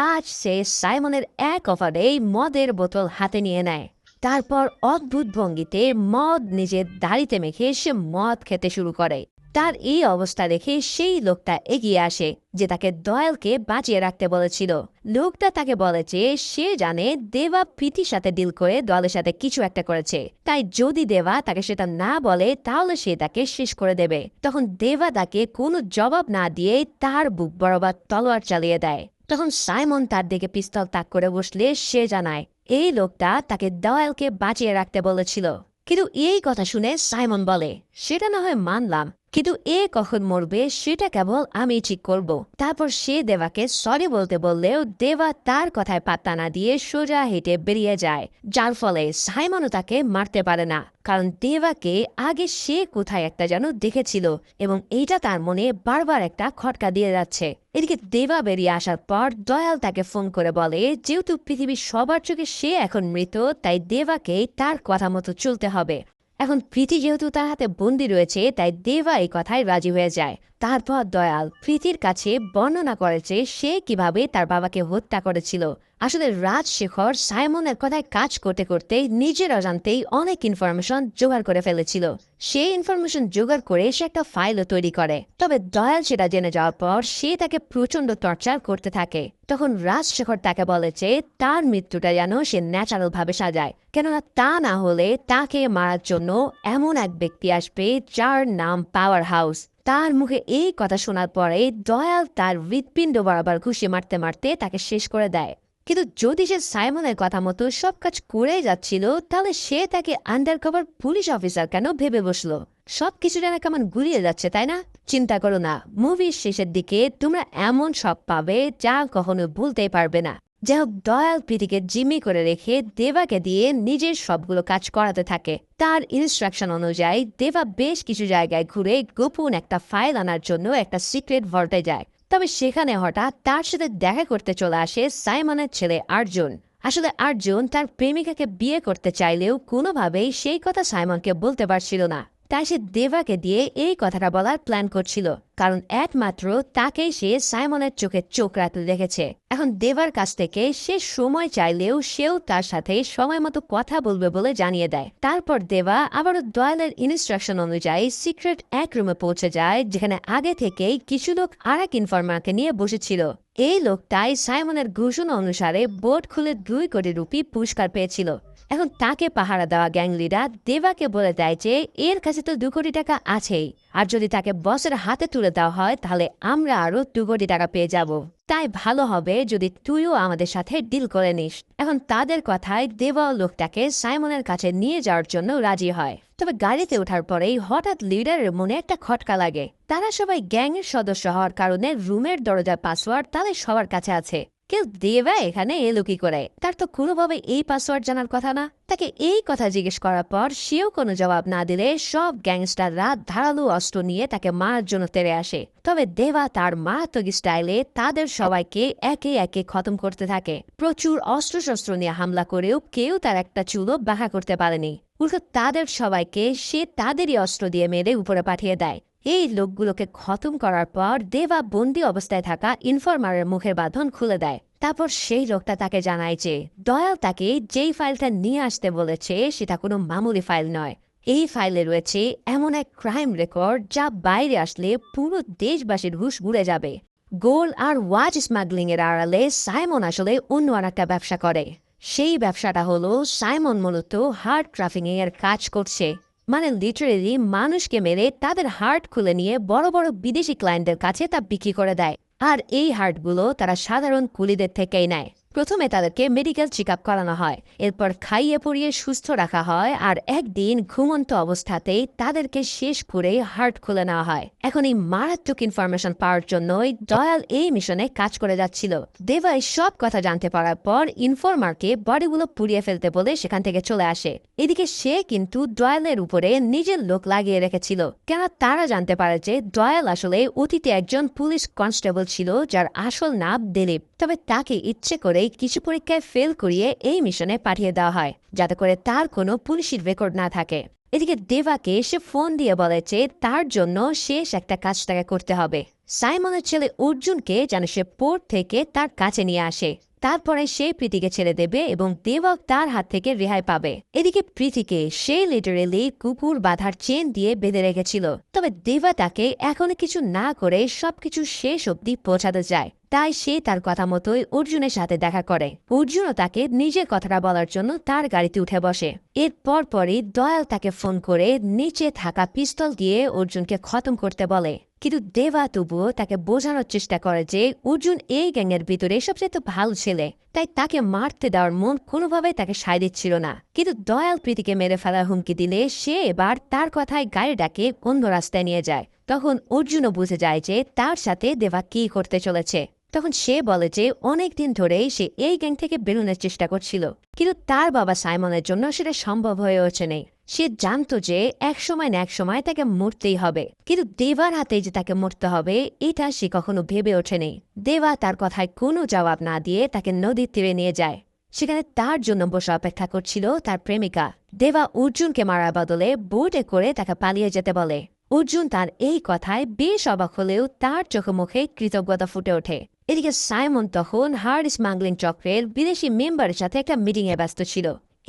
আজ সে সাইমনের এক অফারেই মদের বোতল হাতে নিয়ে নেয়। তারপর অদ্ভুত ভঙ্গিতে মদ নিজের দাড়িতে মেখে সে মদ খেতে শুরু করে। তার এই অবস্থা দেখে সেই লোকটা এগিয়ে আসে যে তাকে দয়ালকে বাঁচিয়ে রাখতে বলেছিল। লোকটা তাকে বলে যে সে জানে দেবা প্রীতির সাথে ডিল করে দয়ালের সাথে কিছু একটা করেছে, তাই যদি দেবা তাকে সেটা না বলে তাহলে সে তাকে শেষ করে দেবে। তখন দেবা তাকে কোনো জবাব না দিয়ে তার বুক বরাবর তলোয়ার চালিয়ে দেয়। তখন সাইমন তার দিকে পিস্তল তাক করে বসলে সে জানায় এই লোকটা তাকে দয়ালকে বাঁচিয়ে রাখতে বলেছিল। কিন্তু এই কথা শুনে সাইমন বলে সেটা না হয় মানলাম, কিন্তু এ কখন মরবে সেটা কেবল আমি ঠিক করব। তারপর সে দেবাকে সরি বলতে বললেও দেবা তার কথায় পাত্তা না দিয়ে সোজা হেঁটে বেরিয়ে যায়, যার ফলে সাইমনও তাকে মারতে পারে না, কারণ দেবাকে আগে সে কোথায় একটা যেন দেখেছিল এবং এইটা তার মনে বারবার একটা খটকা দিয়ে যাচ্ছে। এদিকে দেবা বেরিয়ে আসার পর দয়াল তাকে ফোন করে বলে যেহেতু পৃথিবীর সবার চোখে সে এখন মৃত, তাই দেবাকে তার কথা মতো চলতে হবে। এখন প্রীতি যেহেতু তার হাতে বন্দি রয়েছে, তাই দেবা এই কথায় রাজি হয়ে যায়। তারপর দয়াল প্রীতির কাছে বর্ণনা করেছে সে কিভাবে তার বাবাকে হত্যা করেছিল। আসলে রাজশেখর সাইমনের কথায় কাজ করতে করতে নিজের অজান্তেই অনেক ইনফরমেশন জোগাড় করে ফেলেছিল। সেই ইনফরমেশন জোগাড় করে সে একটা ফাইলও তৈরি করে। তবে দয়াল সেটা জেনে যাওয়ার পর সে তাকে প্রচন্ড টর্চার করতে থাকে। তখন রাজশেখর তাকে বলে যে তার মৃত্যুটা যেন সে ন্যাচারাল ভাবে সাজায়, কেননা তা না হলে তাকে মারার জন্য এমন এক ব্যক্তি আসবে যার নাম পাওয়ার হাউস। তার মুখে এই কথা শোনার পরে দয়াল তার হৃৎপিণ্ড বরাবর ঘুষি মারতে মারতে তাকে শেষ করে দেয়। কিন্তু যদি সে সাইমনের কথা মতো সব কাজ করে যাচ্ছিল, তাহলে সে তাকে আন্ডার কভার পুলিশ অফিসার কেন ভেবে বসলো? সবকিছু যেন কেমন গুলিয়ে যাচ্ছে, তাই না? চিন্তা করো না, মুভির শেষের দিকে তোমরা এমন সব পাবে যা কখনো ভুলতেই পারবে না। যাই হোক, দয়াল প্রীতিকে জিম্মি করে রেখে দেবাকে দিয়ে নিজের সবগুলো কাজ করাতে থাকে। তার ইনস্ট্রাকশন অনুযায়ী দেবা বেশ কিছু জায়গায় ঘুরে গোপন একটা ফাইল আনার জন্য একটা সিক্রেট ভল্টে যায়। তবে সেখানে হঠাৎ তার সাথে দেখা করতে চলে আসে সাইমনের ছেলে আর্জুন। আসলে আর্জুন তার প্রেমিকাকে বিয়ে করতে চাইলেও কোনোভাবেই সেই কথা সাইমনকে বলতে পারছিল না, তাই সে দেবাকে দিয়ে এই কথাটা বলার প্ল্যান করছিল, কারণ একমাত্র তাকেই সে সাইমনের চোখে চোখ রাখতে দেখেছে। এখন দেবার কাছ থেকে সে সময় চাইলেও সেও তার সাথে সময় মতো কথা বলবে বলে জানিয়ে দেয়। তারপর দেবা আবারও দয়ালের ইনস্ট্রাকশন অনুযায়ী সিক্রেট এক রুমে পৌঁছে যায়, যেখানে আগে থেকেই কিছু লোক আর এক ইনফরমারকে নিয়ে বসেছিল। এই লোকটাই সাইমনের ঘোষণা অনুসারে বোর্ড খুলে 2 কোটি রুপি পুরস্কার পেয়েছিল। এখন তাকে পাহারা দেওয়া গ্যাং লিডার দেবাকে বলে দেয় যে এর কাছে তো 2 কোটি টাকা আছেই, আর যদি তাকে বসের হাতে তুলে দেওয়া হয় তাহলে আমরা আরো 2 কোটি টাকা পেয়ে যাব। তাই ভালো হবে যদি তুইও আমাদের সাথে ডিল করে নিস। এখন তাদের কথায় দেবা লোকটাকে সাইমনের কাছে নিয়ে যাওয়ার জন্য রাজি হয়। তবে গাড়িতে ওঠার পরেই হঠাৎ লিডারের মনে একটা খটকা লাগে। তারা সবাই গ্যাংয়ের সদস্য হওয়ার কারণে রুমের দরজার পাসওয়ার্ড তাদের সবার কাছে আছে। কেউ দেবা এখানে এলো কি করে? তার তো কোনোভাবে এই পাসওয়ার্ড জানার কথা না। তাকে এই কথা জিজ্ঞেস করার পর সেও কোনো জবাব না দিলে সব গ্যাংস্টাররা ধারালো অস্ত্র নিয়ে তাকে মারার জন্য তেড়ে আসে। তবে দেবা তার মারাত্মক স্টাইলে তাদের সবাইকে একে একে খতম করতে থাকে। প্রচুর অস্ত্রশস্ত্র নিয়ে হামলা করেও কেউ তার একটা চুলও বাঁকা করতে পারেনি। উল্টো তাদের সবাইকে সে তাদেরই অস্ত্র দিয়ে মেরে উপরে পাঠিয়ে দেয়। এই লোকগুলোকে খতম করার পর দেবা বন্দি অবস্থায় থাকা ইনফরমারের মুখের বাঁধন খুলে দেয়। তারপর সেই লোকটা তাকে জানায় যে দয়াল তাকে যেই ফাইলটা নিয়ে আসতে বলেছে সেটা কোনো মামুলি ফাইল নয়। এই ফাইলে রয়েছে এমন এক ক্রাইম রেকর্ড যা বাইরে আসলে পুরো দেশবাসীর হুঁশ ঘুরে যাবে। গোল্ড আর ওয়াচ স্মাগলিং এর আড়ালে সাইমন আসলে অন্য আর একটা ব্যবসা করে। সেই ব্যবসাটা হলো সাইমন মূলত হার্ট ট্রাফিকিং এর কাজ করছে। মানে লিটারেলি মানুষকে মেরে তাদের হার্ট খুলে নিয়ে বড় বড় বিদেশি ক্লায়েন্টদের কাছে তা বিক্রি করে দেয়। আর এই হার্টগুলো তারা সাধারণ কুলিদের থেকেই নেয়। প্রথমে তাদেরকে মেডিকেল চেক আপ করানো হয়, এরপর খাইয়ে পরিয়ে সুস্থ রাখা হয়, আর একদিন ঘুমন্ত অবস্থাতেই তাদেরকে শেষ করে হার্ট খুলে নেওয়া হয়। এখন এই মারাত্মক ইনফরমেশন পাওয়ার জন্যই দয়াল এই মিশনে কাজ করে যাচ্ছিল। দেবা এই সব কথা জানতে পারার পর ইনফরমারকে বডিগুলো পুড়িয়ে ফেলতে বলে সেখান থেকে চলে আসে। এদিকে সে কিন্তু দয়ালের উপরে নিজের লোক লাগিয়ে রেখেছিল, কেন তারা জানতে পারে যে দয়াল আসলে অতীতে একজন পুলিশ কনস্টেবল ছিল যার আসল নাম দিলীপ। তবে তাকে ইচ্ছে করে কিছু পরীক্ষায় ফেল করিয়ে এই মিশনে পাঠিয়ে দেওয়া হয়, যাতে করে তার কোনো পুলিশের রেকর্ড না থাকে। এদিকে দেবাকে সে ফোন দিয়ে বলে যে তার জন্য শেষ একটা কাজ তাকে করতে হবে। সাইমনের ছেলে অর্জুনকে যেন সে পোর্ট থেকে তার কাছে নিয়ে আসে, তারপরে সে প্রীতিকে ছেড়ে দেবে এবং দেবা তার হাত থেকে রেহাই পাবে। এদিকে প্রীতিকে সে লিটারেলি কুকুর বাঁধার চেন দিয়ে বেঁধে রেখেছিল, তবে দেবা তাকে এখনো কিছু না করে সবকিছু শেষ অব্দি পৌঁছাতে চায়। তাই সে তার কথা মতোই অর্জুনের সাথে দেখা করে। অর্জুনও তাকে নিজের কথাটা বলার জন্য তার গাড়িতে উঠে বসে। এর পরপরই দয়াল তাকে ফোন করে নিচে থাকা পিস্তল দিয়ে অর্জুনকে খতম করতে বলে, কিন্তু দেবা তবুও তাকে বোঝানোর চেষ্টা করে যে অর্জুন এই গ্যাংয়ের ভিতরে সবচেয়ে ভালো ছেলে, তাই তাকে মারতে দেওয়ার মন কোনোভাবেই তাকে সায় দিচ্ছিল না। কিন্তু দয়াল প্রীতিকে মেরে ফেলার হুমকি দিলে সে এবার তার কথায় গাড়িটাকে অন্য রাস্তায় নিয়ে যায়। তখন অর্জুনও বুঝে যায় যে তার সাথে দেবা কি করতে চলেছে। তখন সে বলে যে অনেকদিন ধরেই সে এই গ্যাং থেকে বেরোনোর চেষ্টা করছিল, কিন্তু তার বাবা সাইমনের জন্য সেটা সম্ভব হয়ে ওঠেনি। সে জানত যে একসময় না একসময় তাকে মরতেই হবে, কিন্তু দেবার হাতে যে তাকে মরতে হবে এটা সে কখনো ভেবে ওঠেনি। দেবা তার কথায় কোনো জবাব না দিয়ে তাকে নদীর তীরে নিয়ে যায়। সেখানে তার জন্য বসে অপেক্ষা করছিল তার প্রেমিকা। দেবা অর্জুনকে মারার বদলে বোটে করে তাকে পালিয়ে যেতে বলে। অর্জুন তার এই কথায় বেশ অবাক হলেও তার চোখে মুখে কৃতজ্ঞতা ফুটে ওঠে। এদিকে সাইমন তখন হার্ড স্মাগলিং চক্রের বিদেশি মেম্বারের সাথে একটা মিটিংয়ে ব্যস্ত ছিল।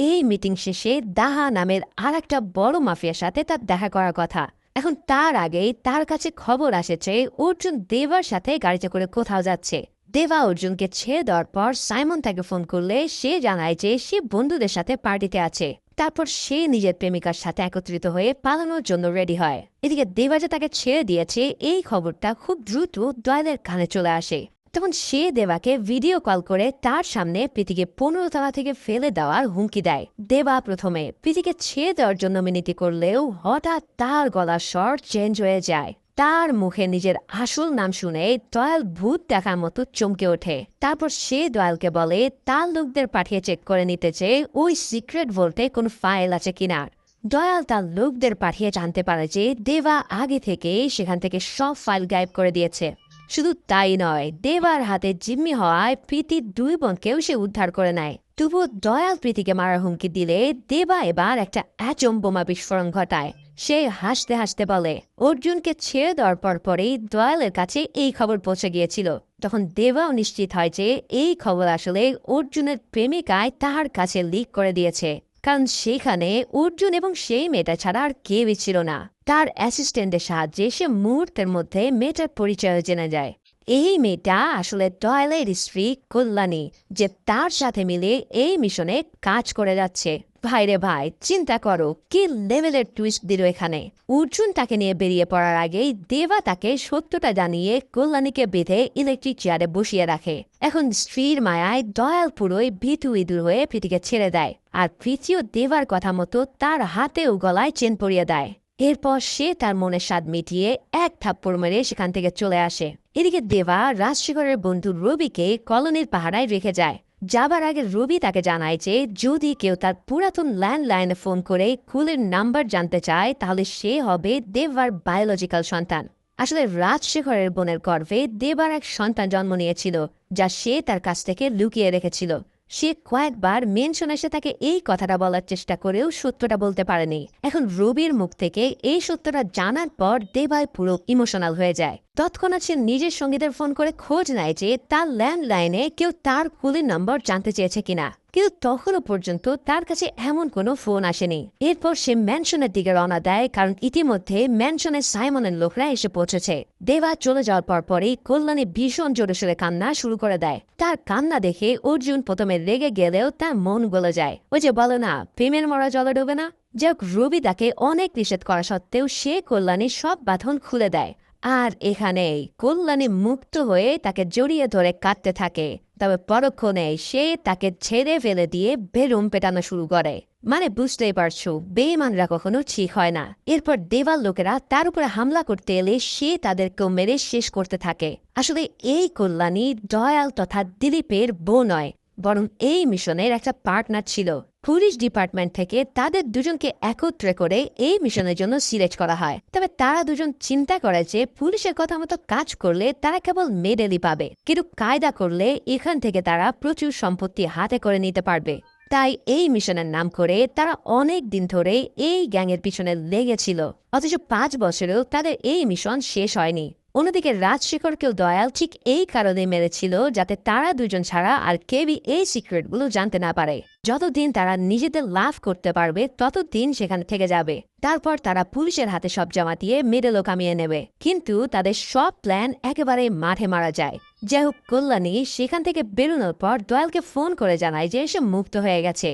এই মিটিং শেষে দাহা নামের আর একটা বড় মাফিয়ার সাথে তার দেখা করার কথা। এখন তার আগেই তার কাছে খবর আসেছে অর্জুন দেবার সাথে গাড়িতে করে কোথাও যাচ্ছে। দেবা অর্জুনকে ছেড়ে দেওয়ার পর সাইমন তাকে ফোন করলে সে জানায় যে সে বন্ধুদের সাথে পার্টিতে আছে। তারপর সে নিজের প্রেমিকার সাথে একত্রিত হয়ে পালানোর জন্য রেডি হয়। এদিকে দেবা যে তাকে ছেড়ে দিয়েছে এই খবরটা খুব দ্রুত দয়ালের কানে চলে আসে। তখন সে দেবাকে ভিডিও কল করে তার সামনে প্রীতিকে 15 তলা থেকে ফেলে দেওয়ার হুমকি দেয়। দেবা প্রথমে প্রীতিকে ছেড়ে দেওয়ার জন্য মিনতি করলেও হঠাৎ তার গলার স্বর চেঞ্জ হয়ে যায়। তার মুখে নিজের আসল নাম শুনে দয়াল ভূত দেখার মতো চমকে ওঠে। তারপর সে দয়ালকে বলে তার লোকদের পাঠিয়ে চেক করে নিতে চেয়ে ওই সিক্রেট ভোল্টে কোনো ফাইল আছে কিনা। দয়াল তার লোকদের পাঠিয়ে জানতে পারে যে দেবা আগে থেকে সেখান থেকে সব ফাইল গায়েব করে দিয়েছে। শুধু তাই নয়, দেবার হাতে জিম্মি হওয়ায় প্রীতির 2 বোনকেও সে উদ্ধার করে নেয়। তবুও দয়াল প্রীতিকে মারার হুমকি দিলে দেবা এবার একটা অ্যাটম বোমা বিস্ফোরণ ঘটায়। সে হাসতে হাসতে বলে অর্জুনকে ছেড়ে দেওয়ার পরপরই দয়ালের কাছে এই খবর পৌঁছে গিয়েছিল। তখন দেবাও নিশ্চিত হয় যে এই খবর আসলে অর্জুনের প্রেমিকায় তাহার কাছে লিক করে দিয়েছে, কারণ সেখানে অর্জুন এবং সেই মেয়েটা ছাড়া আর কেউই ছিল না। তার অ্যাসিস্ট্যান্টের সাহায্যে সে মুহূর্তের মধ্যে মেয়েটার পরিচয় জেনে যায়। এই মেয়েটা আসলে দয়ালের স্ত্রী কল্যাণী, যে তার সাথে মিলে এই মিশনে কাজ করে যাচ্ছে। ভাইরে ভাই, চিন্তা করো কি লেভেলের টুইস্ট দিল এখানে। অর্জুন তাকে নিয়ে বেরিয়ে পড়ার আগেই দেবা তাকে সত্যটা জানিয়ে কল্যাণীকে বেঁধে ইলেকট্রিক চেয়ারে বসিয়ে রাখে। এখন স্ত্রীর মায়ায় দয়াল পুরোই ভীতু ইঁদুর হয়ে প্রীতিকে ছেড়ে দেয়, আর প্রীতিও দেবার কথা মতো তার হাতে ও গলায় চেন পরিয়ে দেয়। এরপর সে তার মনের স্বাদ মিটিয়ে এক থাপ্পড় মেরে সেখান থেকে চলে আসে। এদিকে দেবা রাজশেখরের বন্ধু রবিকে কলোনির পাহারায় রেখে যায়। যাবার আগে রবি তাকে জানায় যে যদি কেউ তার পুরাতন ল্যান্ডলাইনে ফোন করে কুলের নাম্বার জানতে চায় তাহলে সে হবে দেবার বায়োলজিক্যাল সন্তান। আসলে রাজশেখরের বোনের গর্ভে দেবার এক সন্তান জন্ম নিয়েছিল, যা সে তার কাছ থেকে লুকিয়ে রেখেছিল। সে কয়েকবার মেনশন এসে তাকে এই কথাটা বলার চেষ্টা করেও সত্যটা বলতে পারেনি। এখন রবির মুখ থেকে এই সত্যটা জানার পর দেবাই পুরো ইমোশনাল হয়ে যায়। তৎক্ষণাৎ সে নিজের সঙ্গীদের ফোন করে খোঁজ নেয় যে তার ল্যান্ডলাইনে কেউ তার কুলের নম্বর জানতে চেয়েছে কিনা, কিন্তু তখনও পর্যন্ত তার কাছে এমন কোনো ফোন আসেনি। এরপর সে ম্যানশনের দিকে রওনা দেয়, কারণ ইতিমধ্যে ম্যানশনের সাইমনের লোকরা এসে পৌঁছেছে। দেবা চলে যাওয়ার পরপরই কল্যাণী ভীষণ জোরে সোরে কান্না শুরু করে দেয়। তার কান্না দেখে অর্জুন প্রথমে রেগে গেলেও তার মন গলে যায়। ওই যে বলে না, প্রেমের মরা জলে ডোবে না। যাক, রবি তাকে অনেক নিষেধ করা সত্ত্বেও সে কল্যাণীর সব বাঁধন খুলে দেয়। আর এখানেই কল্যাণী মুক্ত হয়ে তাকে জড়িয়ে ধরে কাঁদতে থাকে। তবে পরক্ষণে সে তাকে ছেড়ে ফেলে দিয়ে বেরুম পেটানো শুরু করে। মানে বুঝতেই পারছো, বেঈমানরা কখনো ঠিক হয় না। এরপর দেবার লোকেরা তার উপরে হামলা করতে এলে সে তাদেরকেও মেরে শেষ করতে থাকে। আসলে এই কল্যাণী দয়াল তথা দিলীপের বউ নয়, বরং এই মিশনের একটা পার্টনার ছিল। পুলিশ ডিপার্টমেন্ট থেকে তাদের দুজনকে একত্রে করে এই মিশনের জন্য সিলেক্ট করা হয়। তবে তারা দুজন চিন্তা করে যে পুলিশের কথা মতো কাজ করলে তারা কেবল মেডেলই পাবে, কিন্তু কায়দা করলে এখান থেকে তারা প্রচুর সম্পত্তি হাতে করে নিতে পারবে। তাই এই মিশনের নাম করে তারা অনেক দিন ধরে এই গ্যাংয়ের পিছনে লেগেছিল। অথচ 5 বছরেও তাদের এই মিশন শেষ হয়নি। অন্যদিকে রাজশেখরকেও দয়াল ঠিক এই কারণে মেরেছিল, যাতে তারা দুজন ছাড়া আর কেউই এই সিক্রেটগুলো জানতে না পারে। যতদিন তারা নিজেদের লাভ করতে পারবে ততদিন সেখানে থেকে যাবে। তারপর তারা পুলিশের হাতে সব জমা দিয়ে মেডেলও কামিয়ে নেবে। কিন্তু তাদের সব প্ল্যান একেবারে মাঠে মারা যায়। যাই হোক, কল্যাণী সেখান থেকে বেরোনোর পর দয়ালকে ফোন করে জানায় যে সে মুক্ত হয়ে গেছে।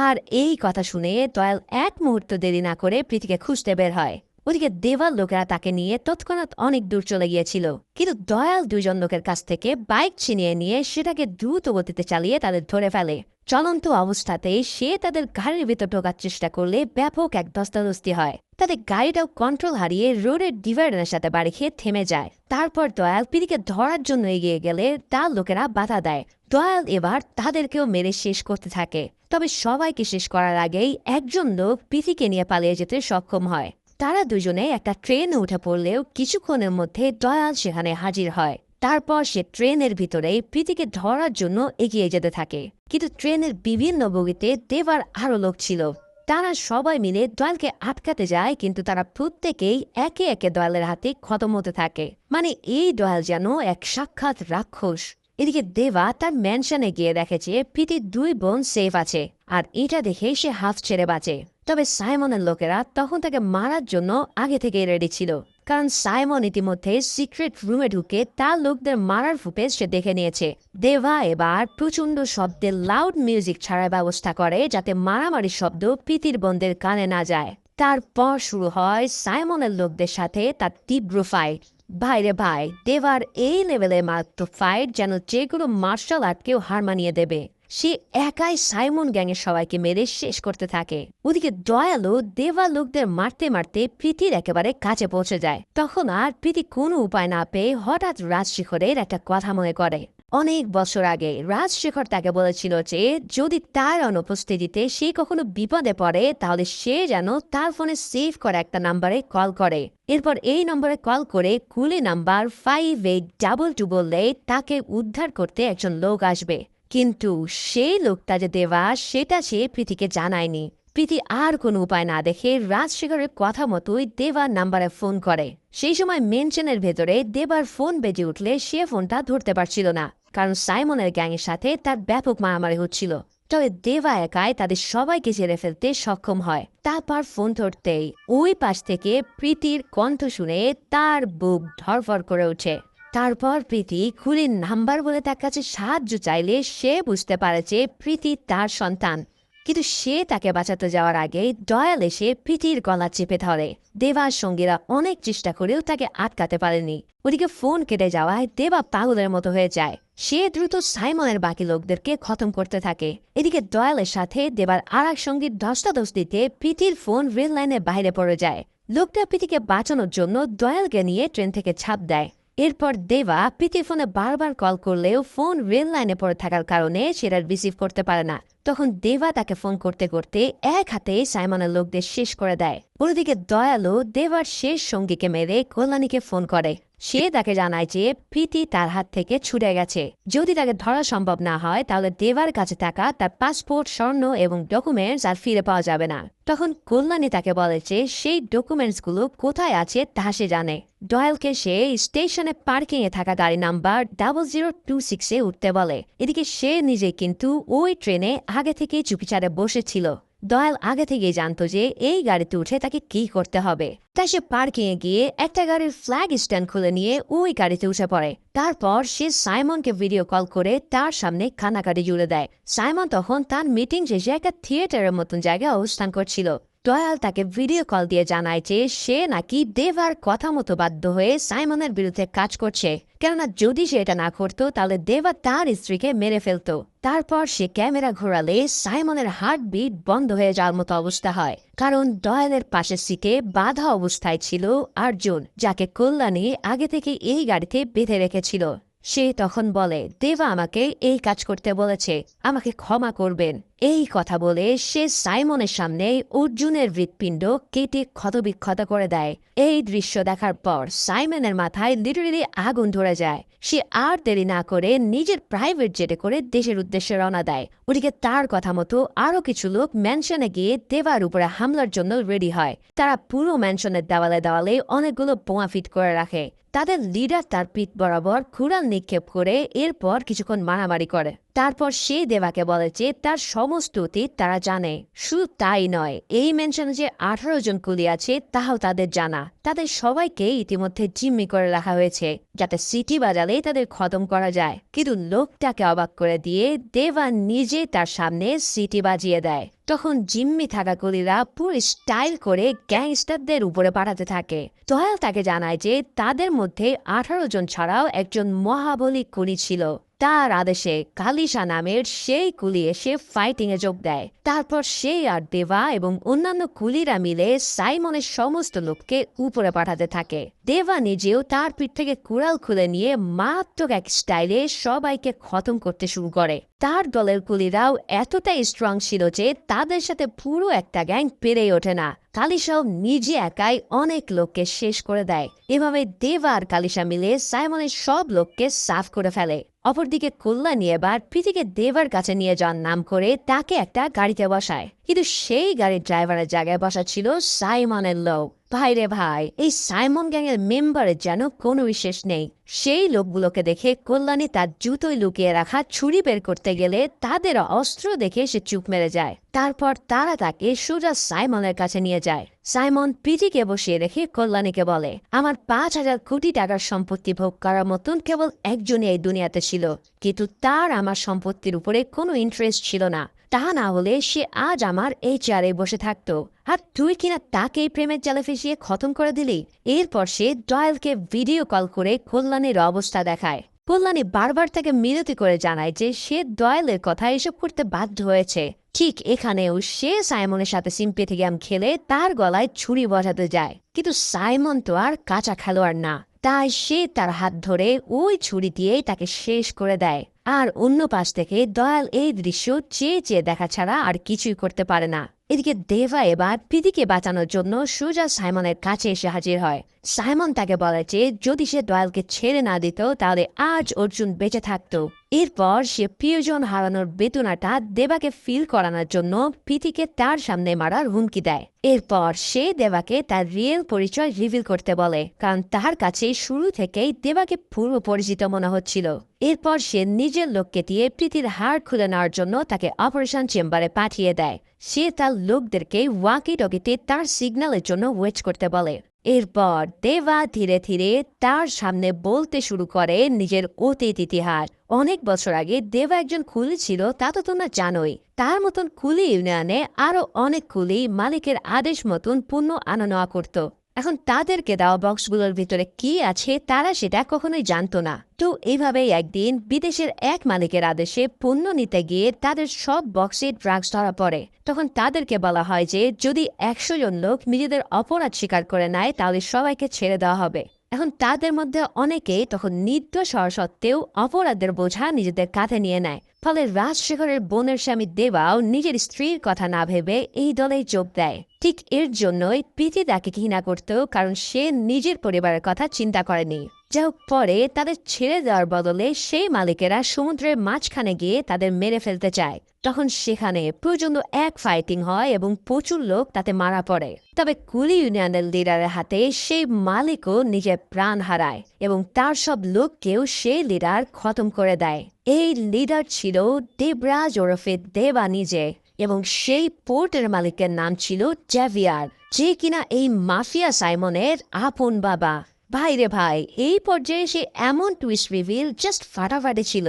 আর এই কথা শুনে দয়াল এক মুহূর্ত দেরি না করে প্রীতিকে খুঁজতে বের হয়। ওদিকে দেওয়ার লোকেরা তাকে নিয়ে তৎক্ষণাৎ অনেক দূর চলে গিয়েছিল, কিন্তু দয়াল দুজন লোকের কাছ থেকে বাইক ছিনিয়ে নিয়ে সেটাকে দ্রুত গতিতে চালিয়ে তাদের ধরে ফেলে। চলন্ত অবস্থাতেই সে তাদের গাড়ির ভিতর ঢোকার চেষ্টা করলে ব্যাপক এক ধস্তাধস্তি হয়। তাদের গাড়িটাও কন্ট্রোল হারিয়ে রোডের ডিভাইডারের সাথে বাড়ি খেয়ে থেমে যায়। তারপর দয়াল প্রীতিকে ধরার জন্য এগিয়ে গেলে তার লোকেরা বাধা দেয়। দয়াল এবার তাদেরকেও মেরে শেষ করতে থাকে। তবে সবাইকে শেষ করার আগেই একজন লোক প্রীতিকে নিয়ে পালিয়ে যেতে সক্ষম হয়। তারা দুজনে একটা ট্রেনে উঠে পড়লেও কিছুক্ষণের মধ্যে দয়াল সেখানে হাজির হয়। তারপর সে ট্রেনের ভিতরেই প্রীতিকে ধরার জন্য এগিয়ে যেতে থাকে। কিন্তু ট্রেনের বিভিন্ন বগিতে দেবার আরো লোক ছিল। তারা সবাই মিলে দয়ালকে আটকাতে যায়, কিন্তু তারা প্রত্যেকেই একে একে দয়ালের হাতে খতম হতে থাকে। মানে এই দয়াল যেন এক সাক্ষাৎ রাক্ষস। এদিকে দেবা তার ম্যানশনে গিয়ে দেখে যে প্রীতির 2 বোন সেফ আছে, আর এটা দেখে সে হাফ ছেড়ে বাঁচে। তবে সাইমনের লোকেরা তখন তাকে মারার জন্য আগে থেকেই রেডি ছিল, কারণ সাইমন ইতিমধ্যে সিক্রেট রুমে ঢুকে তার লোকদের মারার ফুটেজ সে দেখে নিয়েছে। দেবা এবার প্রচন্ড শব্দে লাউড মিউজিক ছাড়ার ব্যবস্থা করে, যাতে মারামারির শব্দ প্রীতির বোনদের কানে না যায়। তারপর শুরু হয় সাইমনের লোকদের সাথে তার তীব্র ফাইট। ভাইরে ভাই, দেবার এই লেভেলে মাত্র ফাইট যেন যে কোনো মার্শাল আর্টকেও হার মানিয়ে দেবে। সে একাই সাইমন গ্যাংয়ের সবাইকে মেরে শেষ করতে থাকে। ওদিকে দয়ালও দেবা লোকদের মারতে মারতে প্রীতির একেবারে কাছে পৌঁছে যায়। তখন আর প্রীতি কোনো উপায় না পেয়ে হঠাৎ রাজশেখরের একটা কথা মনে করে। অনেক বছর আগে রাজশেখর তাকে বলেছিল যে যদি তার অনুপস্থিতিতে সে কখনো বিপদে পড়ে, তাহলে সে যেন তার ফোনে সেভ করা একটা নাম্বারে কল করে। এরপর এই নম্বরে কল করে কুলি নাম্বার 5822 বললে তাকে উদ্ধার করতে একজন লোক আসবে। কিন্তু সেই লোকটা যে দেবা, সেটা সে প্রীতিকে জানায়নি। প্রীতি আর কোনো উপায় না দেখে রাজশেখরের কথা মতোই দেবার নাম্বারে ফোন করে। সেই সময় মেনশনের ভেতরে দেবার ফোন বেজে উঠলে সে ফোনটা ধরতে পারছিল না, কারণ সাইমনের গ্যাংয়ের সাথে তার ব্যাপক মারামারি হচ্ছিল। তবে দেবা একাই তাদের সবাইকে ছেড়ে ফেলতে সক্ষম হয়। তারপর ফোন ধরতেই ওই পাশ থেকে প্রীতির কণ্ঠ শুনে তার বুক ধরফর করে ওঠে। তারপর প্রীতি খুলির নাম্বার বলে তার কাছে সাহায্য চাইলে সে বুঝতে পারে যে প্রীতি তার সন্তান। কিন্তু সে তাকে বাঁচাতে যাওয়ার আগে দয়াল এসে প্রীতির গলা চেপে ধরে। দেবার সঙ্গীরা অনেক চেষ্টা করেও তাকে আটকাতে পারেনি। ওদিকে ফোন কেটে যাওয়ায় দেবা পাগলের মতো হয়ে যায়। সে দ্রুত সাইমনের বাকি লোকদেরকে খতম করতে থাকে। এদিকে দয়ালের সাথে দেবার আর এক সঙ্গীর ধস্তাধস্তিতে প্রীতির ফোন রেল লাইনের বাইরে পড়ে যায়। লোকটা প্রীতিকে বাঁচানোর জন্য দয়ালকে নিয়ে ট্রেন থেকে ছাপ দেয়। এরপর দেবা প্রীতির ফোনে বারবার কল করলেও ফোন রেল লাইনে পড়ে থাকার কারণে সেটা রিসিভ করতে পারে না। তখন দেবা তাকে ফোন করতে করতে এক হাতে সাইমনের লোকদের শেষ করে দেয়। অন্যদিকে দয়ালও দেবার শেষ সঙ্গীকে মেরে কল্যাণীকে ফোন করে। সে তাকে জানায় যে প্রীতি তার হাত থেকে ছুটে গেছে। যদি তাকে ধরা সম্ভব না হয়, তাহলে দেবার কাছে থাকা তার পাসপোর্ট, স্বর্ণ এবং ডকুমেন্টস আর ফিরে পাওয়া যাবে না। তখন কল্যাণী তাকে বলে যে সেই ডকুমেন্টসগুলো কোথায় আছে তা সে জানে। দয়ালকে সে স্টেশনে পার্কিং এ থাকা গাড়ি নাম্বার 0026 উঠতে বলে। এদিকে সে নিজে কিন্তু ওই ট্রেনে আগে থেকেই চুপিচারে বসেছিল। দয়াল আগে থেকেই জানতো যে এই গাড়িতে উঠে তাকে কি করতে হবে। তাই সে পার্কিং এ গিয়ে একটা গাড়ির ফ্ল্যাগ স্ট্যান্ড খুলে নিয়ে ওই গাড়িতে উঠে পড়ে। তারপর সে সাইমনকে ভিডিও কল করে তার সামনে কান্নাকাটি জুড়ে দেয়। সাইমন তখন তার মিটিং শেষে একটা থিয়েটারের মতন জায়গায় অবস্থান করছিল। দয়াল তাকে ভিডিও কল দিয়ে জানায় যে সে নাকি দেবার কথা মতো বাধ্য হয়ে সাইমনের বিরুদ্ধে কাজ করছে, কেননা যদি সে এটা না করতো তাহলে দেবা তার স্ত্রীকে মেরে ফেলতো। তারপর সে ক্যামেরা ঘোরালে সাইমনের হার্টবিট বন্ধ হয়ে যাওয়ার মতো অবস্থা হয়, কারণ দয়ালের পাশের সিটে বাধা অবস্থায় ছিল অর্জুন, যাকে কল্যাণী আগে থেকে এই গাড়িতে বেঁধে রেখেছিল। সে তখন বলে, দেবা আমাকে এই কাজ করতে বলেছে, আমাকে ক্ষমা করবেন। এই কথা বলে সে সাইমনের সামনে অর্জুনের হৃৎপিণ্ড কেটে ক্ষতবিক্ষত করে দেয়। এই দৃশ্য দেখার পর সাইমনের মাথায় লিটারেলি আগুন ধরে যায়। সে আর দেরি না করে নিজের প্রাইভেট জেটে করে দেশের উদ্দেশ্যে রওনা দেয়। ওদিকে তার কথা মতো আরো কিছু লোক ম্যানশনে গিয়ে দেবার উপরে হামলার জন্য রেডি হয়। তারা পুরো ম্যানশনের দেওয়ালে দেওয়ালে অনেকগুলো বোমা ফিট করে রাখে। তাদের লিডার তার পিঠ বরাবর কুড়াল নিক্ষেপ করে এরপর কিছুক্ষণ মারামারি করে। তারপর সে দেবাকে বলে যে তার সমস্ত অতীত তারা জানে। শুধু তাই নয়, এই মেনশনে যে 18 জন কুলি আছে তাও তাদের জানা। তাদের সবাইকে ইতিমধ্যে জিম্মি করে রাখা হয়েছে যাতে সিটি বাজালে তাদের খতম করা যায়। কিন্তু লোকটাকে অবাক করে দিয়ে দেবা নিজে তার সামনে সিটি বাজিয়ে দেয়। তখন জিম্মি থাকা কুলিরা পুরো স্টাইল করে গ্যাংস্টারদের উপরে পাঠাতে থাকে। দয়াল তাকে জানায় যে তাদের মধ্যে 18 জন ছাড়াও একজন মহাবলী কুলি ছিল। তার আদেশে কালিশা নামের সেই কুলি এসে ফাইটিং এ যোগ দেয়। তারপর সে আর দেবা এবং অন্যান্য কুলিরা মিলে সাইমনের সমস্ত লোককে উপরে পাঠাতে থাকে। দেবা নিজেও তার পিঠ থেকে কুড়াল খুলে নিয়ে মারাত্মক এক স্টাইলে সবাইকে খতম করতে শুরু করে। তার দলের কুলিরাও এতটাই স্ট্রং ছিল যে তাদের সাথে পুরো একটা গ্যাং পেরে ওঠে না। কালিশাও নিজে একাই অনেক লোককে শেষ করে দেয়। এভাবে দেবা আর কালিশা মিলে সাইমনের সব লোককে সাফ করে ফেলে। অপরদিকে কল্যাণী এবার প্রীতিকে দেবার কাছে নিয়ে যাওয়ার নাম করে তাকে একটা গাড়িতে বসায়। কিন্তু সেই গাড়ির ড্রাইভারের জায়গায় বসা ছিল সাইমনের লোক। ভাই রে ভাই, এই সাইমন গ্যাংয়ের মেম্বারের যেন কোনো বিশেষ নেই। সেই লোকগুলোকে দেখে কল্যাণী তার জুতোয় লুকিয়ে রাখা ছুরি বের করতে গেলে তাদের অস্ত্র দেখে সে চুপ মেরে যায়। তারপর তারা তাকে সোজা সাইমনের কাছে নিয়ে যায়। সাইমন প্রীতিকে বসিয়ে রেখে কল্যাণীকে বলে, আমার 5,000 কোটি টাকার সম্পত্তি ভোগ করার মতন কেবল একজনই এই দুনিয়াতে ছিল, কিন্তু তার আমার সম্পত্তির উপরে কোনো ইন্টারেস্ট ছিল না। তা না হলে সে আজ আমার এই চেয়ারে বসে থাকতো, আর তুই কিনা তাকে প্রেমের জালে ফেসিয়ে খতম করে দিলি। এরপর সে ডয়েলকে ভিডিও কল করে কল্যাণীর অবস্থা দেখায়। কল্যাণী বারবার তাকে মিনতি করে জানায় যে সে ডয়েলের কথা এসব করতে বাধ্য হয়েছে। ঠিক এখানেও সে সাইমনের সাথে সিম্পেথি গেম খেলে তার গলায় ছুরি বসাতে যায়, কিন্তু সাইমন তো আর কাঁচা খেলোয়াড় না, তাই সে তার হাত ধরে ওই ছুরি দিয়ে তাকে শেষ করে দেয়। আর অন্য পাশ থেকে দয়াল এই দৃশ্য চেয়ে চেয়ে দেখা ছাড়া আর কিছুই করতে পারে না। এদিকে দেবা এবার প্রীতিকে বাঁচানোর জন্য সোজা সাইমনের কাছে এসে হাজির হয়। সাইমন তাকে বলে যে যদি সে দয়ালকে ছেড়ে না দিত তাহলে আজ অর্জুন বেঁচে থাকতো। এরপর সে প্রিয়জন হারানোর বেদনাটা দেবাকে ফিল করানোর জন্য প্রীতিকে তার সামনে মারার হুমকি দেয়। এরপর সে দেবাকে তার রিয়েল পরিচয় রিভিল করতে বলে, কারণ তার কাছে শুরু থেকেই দেবাকে পূর্ব পরিচিত মনে হচ্ছিল। এরপর সে নিজের লোককে দিয়ে প্রীতির হাড় খুলে নেওয়ার জন্য তাকে অপারেশন চেম্বারে পাঠিয়ে দেয়। সে তার লোকদেরকে ওয়াকি টকিতে তার সিগন্যালের জন্য ওয়েট করতে বলে। এরপর দেবা ধীরে ধীরে তার সামনে বলতে শুরু করে নিজের অতীত ইতিহাস। অনেক বছর আগে দেবা একজন কুলি ছিল, তা তো তোমরা জানোই। তার মতন কুলি ইউনিয়নে আরো অনেক কুলি মালিকের আদেশ মতন পণ্য আনা নেওয়া করত। এখন তাদেরকে দেওয়া বক্সগুলোর ভিতরে কি আছে তারা সেটা কখনোই জানতো না। তো এইভাবেই একদিন বিদেশের এক মালিকের আদেশে পণ্য নিতে গিয়ে তাদের সব বক্সে ড্রাগস ধরা পড়ে। তখন তাদেরকে বলা হয় যে যদি 100 জন লোক নিজেদের অপরাধ স্বীকার করে নেয় তাহলে সবাইকে ছেড়ে দেওয়া হবে। এখন তাদের মধ্যে অনেকেই তখন নির্দোষ হওয়া সত্ত্বেও অপরাধের বোঝা নিজেদের কাঁধে নিয়ে নেয়। ফলে রাজশেখরের বোনের স্বামী দেবাও নিজের স্ত্রীর কথা না ভেবে এই দলে যোগ দেয়। ঠিক এর জন্যই প্রীতি তাকে ঘৃণা করত, কারণ সে নিজের পরিবারের কথা চিন্তা করেনি। যা হোক, পরে তাদের ছেড়ে দেওয়ার বদলে সেই মালিকেরা সমুদ্রের মাঝখানে গিয়ে তাদের মেরে ফেলতে চায়। তখন সেখানে প্রচন্ড এক ফাইটিং হয় এবং প্রচুর লোক তাতে মারা পড়ে। তবে কুলি ইউনিয়নের লিডারের হাতে সেই মালিকও নিজের প্রাণ হারায় এবং তার সব লোককেও সেই লিডার খতম করে দেয়। এই লিডার ছিল দেবরাজ ওরফে দেবা নিজে, এবং সেই পোর্টের মালিকের নাম ছিল জেভিয়ার, যে কিনা এই মাফিয়া সাইমনের আপন বাবা। ভাই রে ভাই, এই পর্যায়ে সে এমন টুইস্ট রিভিল জাস্ট ফাটাফাটি ছিল।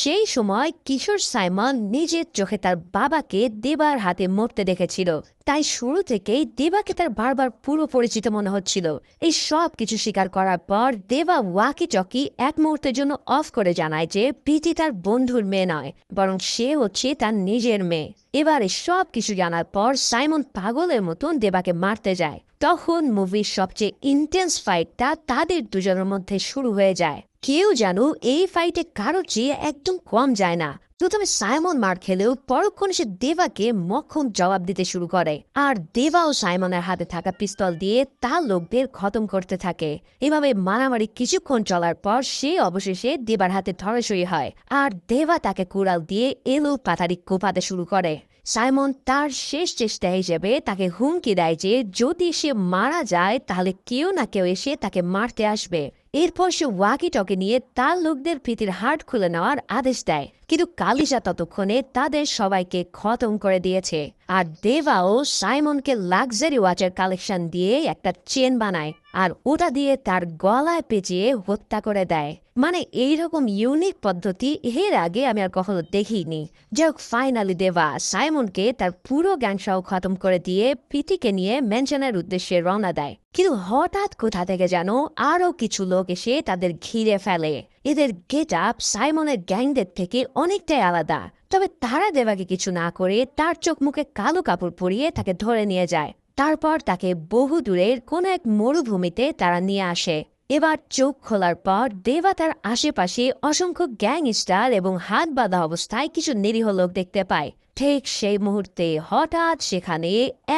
সেই সময় কিশোর সাইমন নিজের চোখে তার বাবাকে দেবার হাতে মরতে দেখেছিল, তাই শুরু থেকেই দেবাকে তার বারবার পুরো পরিচিত মনে হচ্ছিল। এই সব কিছু স্বীকার করার পর দেবা ওয়াকি টকি এক মুহূর্তের জন্য অফ করে জানায় যে প্রীতি তার বন্ধুর মেয়ে নয়, বরং সে হচ্ছে তার নিজের মেয়ে। এবারে সব কিছু জানার পর সাইমন পাগলের মতন দেবাকে মারতে যায়। তখন মুভির সবচেয়ে ইন্টেন্স ফাইটটা তাদের দুজনের মধ্যে শুরু হয়ে যায়। কেউ যেন এই ফাইটে কারোর চেয়ে একদম কম যায় না। প্রথমে সাইমন মার খেলেও পরক্ষণে সে দেবাকে মক্ষম জবাব দিতে শুরু করে, আর দেবাও সাইমনের হাতে থাকা পিস্তল দিয়ে তার লোকদের খতম করতে থাকে। এভাবে মারামারি কিছুক্ষণ চলার পর সে অবশেষে দেবার হাতে ধরাশয়ী হয়, আর দেবা তাকে কুড়াল দিয়ে এলো পাতারি কোপাতে শুরু করে। সাইমন তার শেষ চেষ্টা হিসেবে তাকে হুমকি দেয় যে যদি সে মারা যায় তাহলে কেউ না কেউ এসে তাকে মারতে আসবে। এরপর সে ওয়াকি টকি নিয়ে তার লোকদের পিঠের হাড় খুলে নেওয়ার আদেশ দেয়, কিন্তু কালিশা ততক্ষণে তাদের সবাইকে খতম করে দিয়েছে। আর দেবাও সাইমনকে লাক্সারি ওয়াচের কালেকশন দিয়ে একটা চেন বানায়, আর ওটা দিয়ে তার গলায় পেঁচিয়ে হত্যা করে দেয়। মানে এইরকম ইউনিক পদ্ধতি এর আগে আমি আর কখনো দেখিনি। যাই হোক, ফাইনালি দেবা সাইমনকে তার পুরো গ্যাংসহ খতম করে দিয়ে পিটিকে নিয়ে ম্যানশনের উদ্দেশ্যে রওনা দেয়। কিন্তু হঠাৎ কোথা থেকে যেন আরও কিছু লোক এসে তাদের ঘিরে ফেলে। এদের গেট আপ সাইমনের গ্যাংদের থেকে অনেকটাই আলাদা, তবে তারা দেবাকে কিছু না করে তার চোখ মুখে কালো কাপড় পরিয়ে তাকে ধরে নিয়ে যায়। তারপর তাকে বহু দূরের কোন এক মরুভূমিতে তারা নিয়ে আসে। এবার চোখ খোলার পর দেবা তার আশেপাশে অসংখ্য গ্যাংস্টার এবং হাত বাঁধা অবস্থায় কিছু নিরীহ লোক দেখতে পায়। ঠিক সেই মুহূর্তে হঠাৎ সেখানে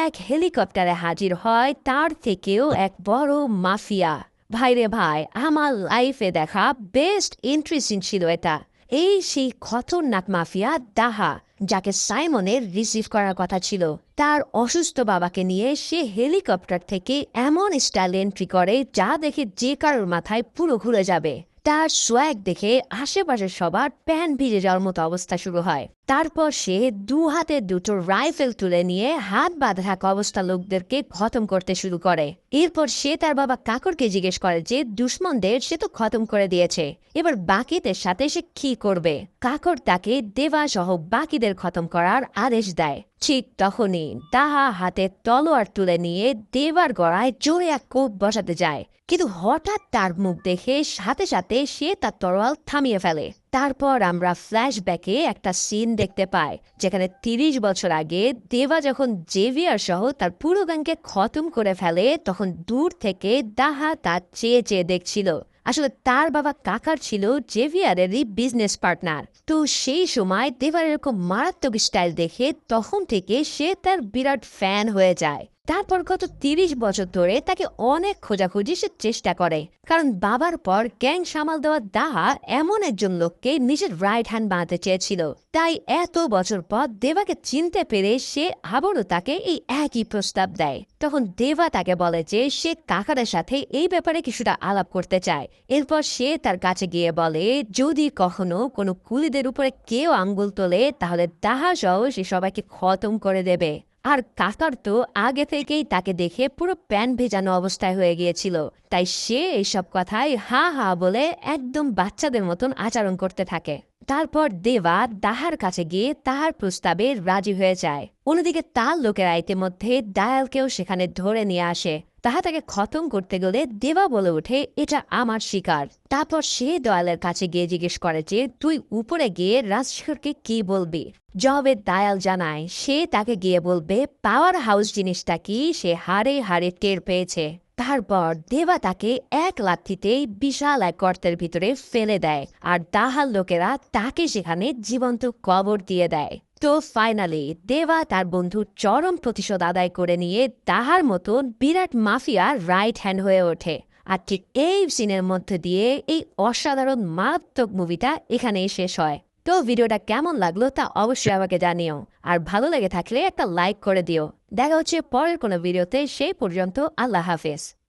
এক হেলিকপ্টারে হাজির হয় তার থেকেও এক বড় মাফিয়া। ভাইরে ভাই, আমার লাইফে দেখা বেস্ট ইন্টারেস্টিং ছিল এটা। এই সেই খতরনাক মাফিয়া দাহা, যাকে সাইমনের রিসিভ করার কথা ছিল। তার অসুস্থ বাবাকে নিয়ে সে হেলিকপ্টার থেকে এমন স্টাইল এন্ট্রি করে যা দেখে যে কারোর মাথায় পুরো ঘুরে যাবে। তার সোয়াগ দেখে আশেপাশের সবার প্যান ভিজে যাওয়ার মতো অবস্থা শুরু হয়। তারপর সে দু হাতে দুটো রাইফেল তুলে নিয়ে হাত বাঁধা থাকা অবস্থা লোকদেরকে খতম করতে শুরু করে। এরপর সে তার বাবা কাকরকে জিজ্ঞেস করে যে দুশ্মনদের সে তো খতম করে দিয়েছে, এবার বাকিদের সাথে সে কি করবে। কাকর তাকে দেবা সহ বাকিদের খতম করার আদেশ দেয়। ঠিক তখনই দাহা হাতে তলোয়ার তুলে নিয়ে দেবার গড়ায় জোরে এক কোপ বসাতে যায়, কিন্তু হঠাৎ তার মুখ দেখে সাথে সাথে সে তার তরোয়াল থামিয়ে ফেলে। তারপর আমরা ফ্ল্যাশব্যাকে একটা সিন দেখতে পাই যেখানে ৩০ বছর আগে দেবা যখন জেভিয়ার সহ তার পুরো গ্যাংকে খতম করে ফেলে, তখন দূর থেকে দাহা তার চেয়ে চেয়ে দেখছিল। আসলে তার বাবা কাকার ছিল জেভিয়ারেরই বিজনেস পার্টনার। তো সেই সময় দেবার এরকম মারাত্মক স্টাইল দেখে তখন থেকে সে তার বিরাট ফ্যান হয়ে যায়। তারপর গত ৩০ বছর ধরে তাকে অনেক খোঁজাখুঁজি সে চেষ্টা করে, কারণ বাবার পর গ্যাং সামাল দেওয়া দাহা এমন একজন লোককে নিজের রাইট হ্যান্ড বানাতে চেয়েছিল। তাই এত বছর পর দেবাকে চিনতে পেরে সে আবারও তাকে এই একই প্রস্তাব দেয়। তখন দেবা তাকে বলে যে সে কাকারের সাথে এই ব্যাপারে কিছুটা আলাপ করতে চায়। এরপর সে তার কাছে গিয়ে বলে যদি কখনো কোনো কুলিদের উপরে কেউ আঙ্গুল তোলে তাহলে দাহা সহ সে সবাইকে খতম করে দেবে। আর কাকার তো আগে থেকেই তাকে দেখে পুরো প্যান ভেজানো অবস্থায় হয়ে গিয়েছিল, তাই সে এইসব কথায় হা হা বলে একদম বাচ্চাদের মতন আচরণ করতে থাকে। তারপর দেবা দাহার কাছে গিয়ে তাহার প্রস্তাবে রাজি হয়ে যায়। অন্যদিকে তার লোকেরা ইতিমধ্যে দায়ালকেও সেখানে ধরে নিয়ে আসে। তাহা তাকে খতম করতে গেলে দেবা বলে ওঠে এটা আমার শিকার। তারপর সে দয়ালের কাছে গিয়ে জিজ্ঞেস করে যে তুই উপরে গিয়ে রাজশেখরকে কি বলবি। জবাবে দায়াল জানায় সে তাকে গিয়ে বলবে পাওয়ার হাউস জিনিসটা কি সে হাড়ে হাড়ে টের পেয়েছে। তারপর দেবা তাকে এক লাথিতেই বিশাল এক গর্তের ভিতরে ফেলে দেয়, আর দাহার লোকেরা তাকে সেখানে জীবন্ত কবর দিয়ে দেয়। তো ফাইনালি দেবা তার বন্ধুর চরম প্রতিশোধ আদায় করে নিয়ে তাহার মতন বিরাট মাফিয়া রাইট হ্যান্ড হয়ে ওঠে। আর ঠিক এই সিনের মধ্যে দিয়ে এই অসাধারণ মারাত্মক মুভিটা এখানেই শেষ হয়। তো ভিডিওটা কেমন লাগলো তা অবশ্যই আমাকে জানিও, আর ভালো লেগে থাকলে একটা লাইক করে দিও। দেখা হচ্ছে পরের কোনো ভিডিওতে, সেই পর্যন্ত আল্লাহ হাফেজ।